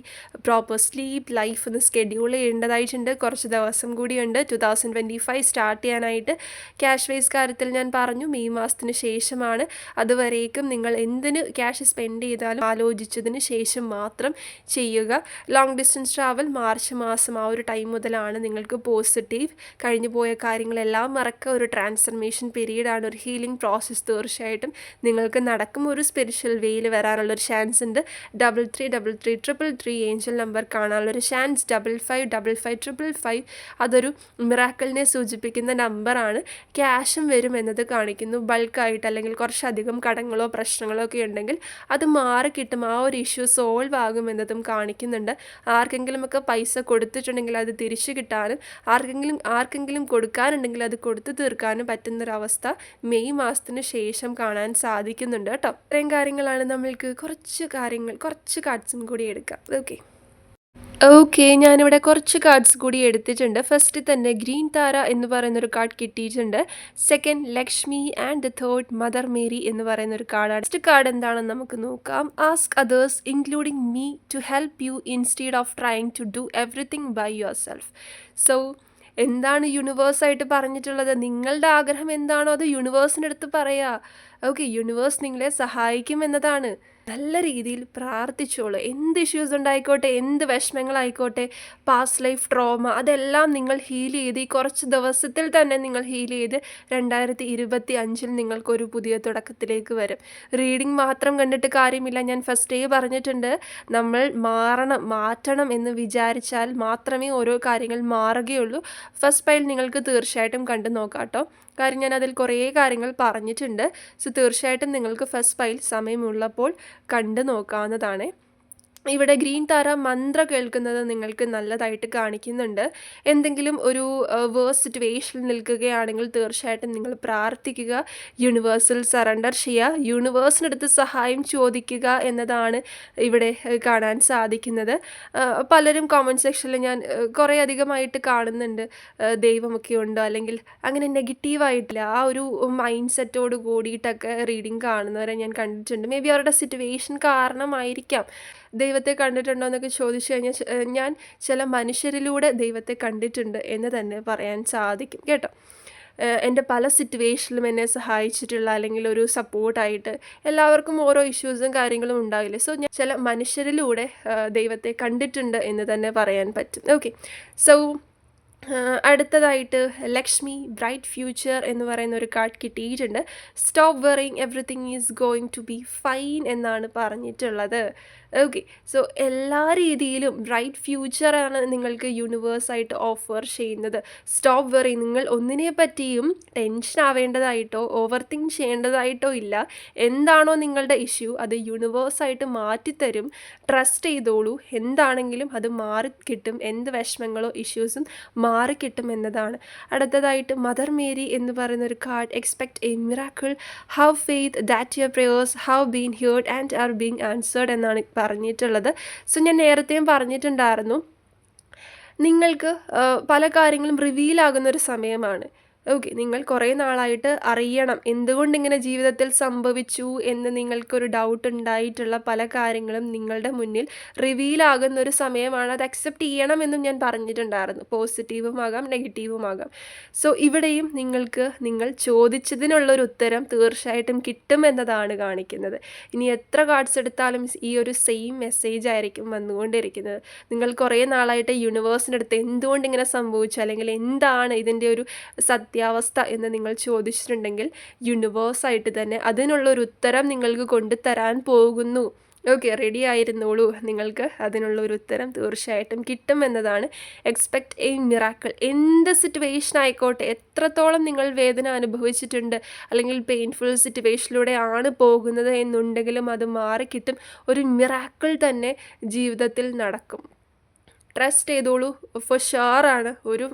പ്രോപ്പർ സ്ലീപ്പ്, ലൈഫ് ഒന്ന് സ്കെഡ്യൂൾ ചെയ്യേണ്ടതായിട്ടുണ്ട്. കുറച്ച് ദിവസം കൂടിയുണ്ട് 2025 സ്റ്റാർട്ട് ചെയ്യാനായിട്ട്. ക്യാഷ് വൈസ് കാര്യത്തിൽ ഞാൻ പറഞ്ഞു മെയ് മാസത്തിന് ശേഷമാണ്. അതുവരേക്കും നിങ്ങൾ എന്തിന് ക്യാഷ് സ്പെൻഡ് ചെയ്താലും ആലോചിച്ചതിന് ശേഷം മാത്രം ചെയ്യുക. ലോങ് ഡിസ്റ്റൻസ് ട്രാവൽ മാർച്ച് മാസം ആ ഒരു ടൈം മുതലാണ് നിങ്ങൾക്ക് പോസിറ്റീവ്. കഴിഞ്ഞു പോയ കാര്യങ്ങളെല്ലാം മറക്കുക. ഒരു ട്രാൻസ്ഫർമേഷൻ പീരീഡാണ്, ഒരു ഹീലിംഗ് പ്രോസസ്സ് തീർച്ചയായിട്ടും നിങ്ങൾക്ക് നടക്കും. ഒരു സ്പിരിച്വൽ വേയിൽ വരാനുള്ളൊരു ചാൻസ് ഉണ്ട്. 333333 ഏഞ്ചൽ നമ്പർ കാണാനുള്ളൊരു ചാൻസ്. 555555 അതൊരു മിറാക്കിളിനെ സൂചിപ്പിക്കുന്ന നമ്പറാണ്. ക്യാഷും വരും എന്നത് കാണിക്കുന്നു. ബൾക്കായിട്ട് അല്ലെങ്കിൽ കുറച്ചധികം കടങ്ങളോ പ്രശ്നങ്ങളോ ഒക്കെ ഉണ്ടെങ്കിൽ അത് മാറിക്കിട്ടും. ആ ഒരു ഇഷ്യൂ സോൾവ് ആകുമെന്നതും കാണിക്കുന്നുണ്ട്. ആർക്കെങ്കിലുമൊക്കെ പൈസ കൊടുത്തിട്ടുണ്ടെങ്കിൽ അത് തിരിച്ചു കിട്ടാനും ആർക്കെങ്കിലും കൊടുക്കാനുണ്ടെങ്കിൽ അത് കൊടുത്തു തീർക്കാനും പറ്റുന്നൊരവസ്ഥ മെയ് മാസത്തിന് ശേഷം കാണാൻ സാധിക്കുന്നുണ്ട് കേട്ടോ. ഇത്രയും കാര്യങ്ങളാണ്. നമ്മൾക്ക് കുറച്ച് കാർഡ്സും കൂടി എടുക്കാം. ഓക്കെ, ഞാനിവിടെ കുറച്ച് കാർഡ്സ് കൂടി എടുത്തിട്ടുണ്ട്. ഫസ്റ്റ് തന്നെ ഗ്രീൻ താര എന്ന് പറയുന്നൊരു കാർഡ് കിട്ടിയിട്ടുണ്ട്. Second Lakshmi and the third mother Mary എന്ന് പറയുന്നൊരു കാർഡാണ്. ഫസ്റ്റ് കാർഡ് എന്താണെന്ന് നമുക്ക് നോക്കാം. Ask others including me to help you instead of trying to do everything by yourself. So എന്താണ് യൂണിവേഴ്സായിട്ട് പറഞ്ഞിട്ടുള്ളത്? നിങ്ങളുടെ ആഗ്രഹം എന്താണോ അത് യൂണിവേഴ്സിൻ്റെ അടുത്ത് പറയുക. ഓക്കെ, യൂണിവേഴ്സ് നിങ്ങളെ സഹായിക്കും എന്നതാണ്. നല്ല രീതിയിൽ പ്രാർത്ഥിച്ചോളൂ. എന്ത് ഇഷ്യൂസ് ഉണ്ടായിക്കോട്ടെ, എന്ത് വിഷമങ്ങളായിക്കോട്ടെ, പാസ്റ്റ് ലൈഫ് ട്രോമ അതെല്ലാം നിങ്ങൾ ഹീൽ ചെയ്ത് ഈ കുറച്ച് ദിവസത്തിൽ തന്നെ നിങ്ങൾ ഹീൽ ചെയ്ത് 2025 നിങ്ങൾക്കൊരു പുതിയ തുടക്കത്തിലേക്ക് വരും. റീഡിംഗ് മാത്രം കണ്ടിട്ട് കാര്യമില്ല. ഞാൻ ഫസ്റ്റേ പറഞ്ഞിട്ടുണ്ട്, നമ്മൾ മാറ്റണം എന്ന് വിചാരിച്ചാൽ മാത്രമേ ഓരോ കാര്യങ്ങൾ മാറുകയുള്ളൂ. ഫസ്റ്റ് പൈൽ നിങ്ങൾക്ക് തീർച്ചയായിട്ടും കണ്ടു നോക്കാം കേട്ടോ. കാര്യം ഞാൻ അതിൽ കുറേ കാര്യങ്ങൾ പറഞ്ഞിട്ടുണ്ട്. സോ തീർച്ചയായിട്ടും നിങ്ങൾക്ക് ഫസ്റ്റ് പൈൽ സമയമുള്ളപ്പോൾ കണ്ടു നോക്കാവുന്നതാണ്. ഇവിടെ ഗ്രീൻ താര മന്ത്ര കേൾക്കുന്നത് നിങ്ങൾക്ക് നല്ലതായിട്ട് കാണിക്കുന്നുണ്ട്. എന്തെങ്കിലും ഒരു വേഴ്സ് സിറ്റുവേഷനിൽ നിൽക്കുകയാണെങ്കിൽ തീർച്ചയായിട്ടും നിങ്ങൾ പ്രാർത്ഥിക്കുക, യൂണിവേഴ്സിൽ സറണ്ടർ ചെയ്യുക, യൂണിവേഴ്സിനടുത്ത് സഹായം ചോദിക്കുക എന്നതാണ് ഇവിടെ കാണാൻ സാധിക്കുന്നത്. പലരും കോമൻറ്റ് സെക്ഷനിൽ ഞാൻ കുറേ അധികമായിട്ട് കാണുന്നുണ്ട്, ദൈവമൊക്കെ ഉണ്ട്, അല്ലെങ്കിൽ അങ്ങനെ നെഗറ്റീവായിട്ടില്ല, ആ ഒരു മൈൻഡ് സെറ്റോട് കൂടിയിട്ടൊക്കെ റീഡിങ് കാണുന്നവരെ ഞാൻ കണ്ടിട്ടുണ്ട്. മേ ബി അവരുടെ സിറ്റുവേഷൻ കാരണമായിരിക്കാം. ദൈവത്തെ കണ്ടിട്ടുണ്ടോ എന്നൊക്കെ ചോദിച്ചു കഴിഞ്ഞാൽ ഞാൻ ചില മനുഷ്യരിലൂടെ ദൈവത്തെ കണ്ടിട്ടുണ്ട് എന്ന് തന്നെ പറയാൻ സാധിക്കും കേട്ടോ. എൻ്റെ പല സിറ്റുവേഷനിലും എന്നെ സഹായിച്ചിട്ടുള്ള, അല്ലെങ്കിൽ ഒരു സപ്പോർട്ടായിട്ട്, എല്ലാവർക്കും ഓരോ ഇഷ്യൂസും കാര്യങ്ങളും ഉണ്ടാവില്ലേ. സോ ഞാൻ ചില മനുഷ്യരിലൂടെ ദൈവത്തെ കണ്ടിട്ടുണ്ട് എന്ന് തന്നെ പറയാൻ പറ്റും. ഓക്കെ, സോ അടുത്തതായിട്ട് ലക്ഷ്മി ബ്രൈറ്റ് ഫ്യൂച്ചർ എന്ന് പറയുന്ന ഒരു കാർഡ് കിട്ടിയിട്ടുണ്ട്. Stop worrying, everything is going to be fine എന്നാണ് പറഞ്ഞിട്ടുള്ളത്. ഓക്കെ, സോ എല്ലാ രീതിയിലും ബ്രൈറ്റ് ഫ്യൂച്ചറാണ് നിങ്ങൾക്ക് യൂണിവേഴ്സായിട്ട് ഓഫർ ചെയ്യുന്നത്. സ്റ്റോപ്പ് വെറി, നിങ്ങൾ ഒന്നിനെ പറ്റിയും ടെൻഷൻ ആവേണ്ടതായിട്ടോ ഓവർ തിങ്ക് ചെയ്യേണ്ടതായിട്ടോ ഇല്ല. എന്താണോ നിങ്ങളുടെ ഇഷ്യൂ അത് യൂണിവേഴ്സായിട്ട് മാറ്റിത്തരും. ട്രസ്റ്റ് ചെയ്തോളൂ, എന്താണെങ്കിലും അത് മാറിക്കിട്ടും. എന്ത് വിഷമങ്ങളോ ഇഷ്യൂസും മാറിക്കിട്ടും എന്നതാണ്. അടുത്തതായിട്ട് മദർ മേരി എന്ന് പറയുന്ന ഒരു card. Expect A miracle, have faith that your prayers have been heard and are being answered എന്നാണ് പറഞ്ഞിട്ടുള്ളത്. സോ ഞാൻ നേരത്തെയും പറഞ്ഞിട്ടുണ്ടായിരുന്നു, നിങ്ങൾക്ക് പല കാര്യങ്ങളും റിവീലാകുന്നൊരു സമയമാണ്. ഓക്കെ, നിങ്ങൾ കുറേ നാളായിട്ട് അറിയണം എന്തുകൊണ്ട് ഇങ്ങനെ ജീവിതത്തിൽ സംഭവിച്ചു എന്ന് നിങ്ങൾക്കൊരു ഡൗട്ട് ഉണ്ടായിട്ടുള്ള പല കാര്യങ്ങളും നിങ്ങളുടെ മുന്നിൽ റിവീലാകുന്ന ഒരു സമയമാണ്. അത് അക്സെപ്റ്റ് ചെയ്യണമെന്നും ഞാൻ പറഞ്ഞിട്ടുണ്ടായിരുന്നു. പോസിറ്റീവുമാകാം നെഗറ്റീവുമാകാം. സോ ഇവിടെയും നിങ്ങൾക്ക് നിങ്ങൾ ചോദിച്ചതിനുള്ളൊരു ഉത്തരം തീർച്ചയായിട്ടും കിട്ടുമെന്നതാണ് കാണിക്കുന്നത്. ഇനി എത്ര കാർഡ്സ് എടുത്താലും ഈ ഒരു സെയിം മെസ്സേജ് ആയിരിക്കും വന്നുകൊണ്ടിരിക്കുന്നത്. നിങ്ങൾ കുറേ നാളായിട്ട് യൂണിവേഴ്സിൻ്റെ അടുത്ത് എന്തുകൊണ്ട് ഇങ്ങനെ സംഭവിച്ചു, അല്ലെങ്കിൽ എന്താണ് ഇതിൻ്റെ ഒരു അവസ്ഥ എന്ന് നിങ്ങൾ ചോദിച്ചിട്ടുണ്ടെങ്കിൽ യൂണിവേഴ്സായിട്ട് തന്നെ അതിനുള്ളൊരു ഉത്തരം നിങ്ങൾക്ക് കൊണ്ടുതരാൻ പോകുന്നു. ഓക്കെ, റെഡി ആയിരുന്നോളൂ, നിങ്ങൾക്ക് അതിനുള്ളൊരു ഉത്തരം തീർച്ചയായിട്ടും കിട്ടും എന്നതാണ്. Expect A miracle. എന്ത് സിറ്റുവേഷൻ ആയിക്കോട്ടെ, എത്രത്തോളം നിങ്ങൾ വേദന അനുഭവിച്ചിട്ടുണ്ട്, അല്ലെങ്കിൽ പെയിൻഫുൾ സിറ്റുവേഷനിലൂടെ ആണ് പോകുന്നത് എന്നുണ്ടെങ്കിലും അത് മാറിക്കിട്ടും. ഒരു മിറാക്കിൾ തന്നെ ജീവിതത്തിൽ നടക്കും. ട്രസ്റ്റ് ചെയ്തോളൂ, ഫോർ ഷുവറാണ്, ഒരു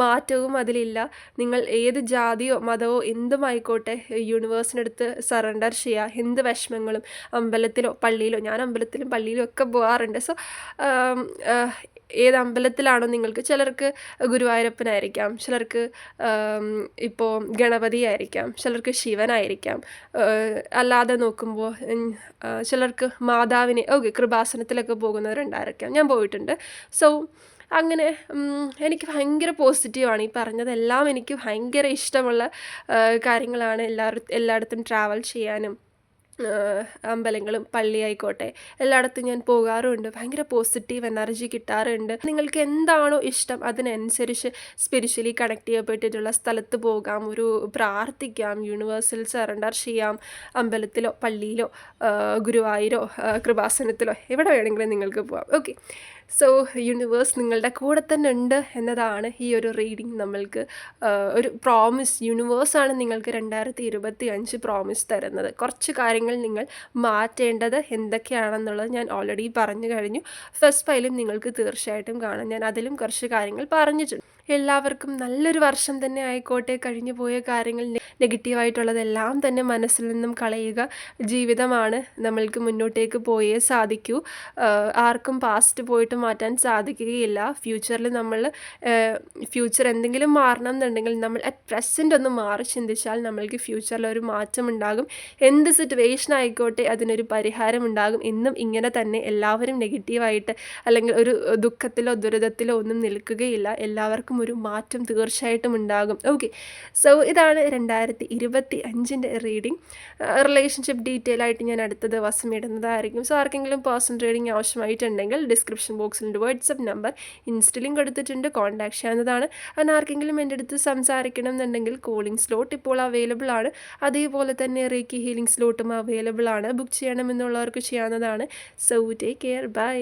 മാറ്റവും അതിലില്ല. നിങ്ങൾ ഏത് ജാതിയോ മതമോ എന്തുമായിക്കോട്ടെ യൂണിവേഴ്സിനടുത്ത് സറണ്ടർ ചെയ്യുക. എന്ത് വിഷമങ്ങളും അമ്പലത്തിലോ പള്ളിയിലോ, ഞാൻ അമ്പലത്തിലും പള്ളിയിലും ഒക്കെ പോകാറുണ്ട്. സോ ഏത് അമ്പലത്തിലാണോ നിങ്ങൾക്ക്, ചിലർക്ക് ഗുരുവായൂരപ്പനായിരിക്കാം, ചിലർക്ക് ഇപ്പോൾ ഗണപതി ആയിരിക്കാം, ചിലർക്ക് ശിവനായിരിക്കാം, അല്ലാതെ നോക്കുമ്പോൾ ചിലർക്ക് മാതാവിനെ കൃപാസനത്തിലൊക്കെ പോകുന്നവരുണ്ടായിരിക്കാം. ഞാൻ പോയിട്ടുണ്ട്. സോ അങ്ങനെ എനിക്ക് ഭയങ്കര പോസിറ്റീവാണ് ഈ പറഞ്ഞതെല്ലാം. എനിക്ക് ഭയങ്കര ഇഷ്ടമുള്ള കാര്യങ്ങളാണ്. എല്ലായിടത്തും ട്രാവൽ ചെയ്യാനും അമ്പലങ്ങളും പള്ളിയായിക്കോട്ടെ എല്ലായിടത്തും ഞാൻ പോകാറുണ്ട്. ഭയങ്കര പോസിറ്റീവ് എനർജി കിട്ടാറുണ്ട്. നിങ്ങൾക്ക് എന്താണോ ഇഷ്ടം അതിനനുസരിച്ച് സ്പിരിച്വലി കണക്ട് ചെയ്യപ്പെട്ടിട്ടുള്ള സ്ഥലത്ത് പോകാം, ഒരു പ്രാർത്ഥിക്കാം, യൂണിവേഴ്സിൽ സറണ്ടർ ചെയ്യാം. അമ്പലത്തിലോ പള്ളിയിലോ ഗുരുവായൂരോ കൃപാസനത്തിലോ എവിടെ വേണമെങ്കിലും നിങ്ങൾക്ക് പോകാം. ഓക്കെ, സോ യൂണിവേഴ്സ് നിങ്ങളുടെ കൂടെ തന്നെ ഉണ്ട് എന്നതാണ് ഈ ഒരു റീഡിങ് നമ്മൾക്ക് ഒരു പ്രോമിസ്. യൂണിവേഴ്സാണ് നിങ്ങൾക്ക് 2025 പ്രോമിസ് തരുന്നത്. കുറച്ച് കാര്യങ്ങൾ നിങ്ങൾ മാറ്റേണ്ടത് എന്തൊക്കെയാണെന്നുള്ളത് ഞാൻ ഓൾറെഡി പറഞ്ഞു കഴിഞ്ഞു. ഫസ്റ്റ് ഫൈലും നിങ്ങൾക്ക് തീർച്ചയായിട്ടും കാണാം. ഞാൻ അതിലും കുറച്ച് കാര്യങ്ങൾ പറഞ്ഞിട്ടുണ്ട്. എല്ലാവർക്കും നല്ലൊരു വർഷം തന്നെ ആയിക്കോട്ടെ. കഴിഞ്ഞു പോയ കാര്യങ്ങൾ നെഗറ്റീവായിട്ടുള്ളതെല്ലാം തന്നെ മനസ്സിൽ നിന്നും കളയുക. ജീവിതമാണ്, നമ്മൾക്ക് മുന്നോട്ടേക്ക് പോയേ സാധിക്കൂ. ആർക്കും പാസ്റ്റ് പോയിട്ട് മാറ്റാൻ സാധിക്കുകയില്ല. ഫ്യൂച്ചറിൽ നമ്മൾ ഫ്യൂച്ചർ എന്തെങ്കിലും മാറണം എന്നുണ്ടെങ്കിൽ നമ്മൾ അറ്റ് പ്രസൻറ്റ് ഒന്ന് മാറി ചിന്തിച്ചാൽ നമ്മൾക്ക് ഫ്യൂച്ചറിൽ ഒരു മാറ്റം ഉണ്ടാകും. എന്ത് സിറ്റുവേഷൻ ആയിക്കോട്ടെ അതിനൊരു പരിഹാരം ഉണ്ടാകും. എന്നും ഇങ്ങനെ തന്നെ എല്ലാവരും നെഗറ്റീവായിട്ട് അല്ലെങ്കിൽ ഒരു ദുഃഖത്തിലോ ദുരിതത്തിലോ ഒന്നും നിൽക്കുകയില്ല. എല്ലാവർക്കും ഒരു മാറ്റം തീർച്ചയായിട്ടും ഉണ്ടാകും. ഓക്കെ, സോ ഇതാണ് 2025 റീഡിംഗ്. റിലേഷൻഷിപ്പ് ഡീറ്റെയിൽ ആയിട്ട് ഞാൻ അടുത്ത ദിവസം ഇടുന്നതായിരിക്കും. സോ ആർക്കെങ്കിലും പേഴ്സണൽ റീഡിംഗ് ആവശ്യമായിട്ടുണ്ടെങ്കിൽ ഡിസ്ക്രിപ്ഷൻ ബോക്സിൽ വാട്സപ്പ് നമ്പർ ഇൻസ്റ്റ ലിങ്ക് കൊടുത്തിട്ടുണ്ട്, കോൺടാക്ട് ചെയ്യാവുന്നതാണ്. അതിന് ആർക്കെങ്കിലും എൻ്റെ അടുത്ത് സംസാരിക്കണം എന്നുണ്ടെങ്കിൽ കോളിംഗ് സ്ലോട്ട് ഇപ്പോൾ അവൈലബിൾ ആണ്. അതേപോലെ തന്നെ റേക്കി ഹീലിംഗ് സ്ലോട്ടും അവൈലബിൾ ആണ്. ബുക്ക് ചെയ്യണമെന്നുള്ളവർക്ക് ചെയ്യാവുന്നതാണ്. So take care, by.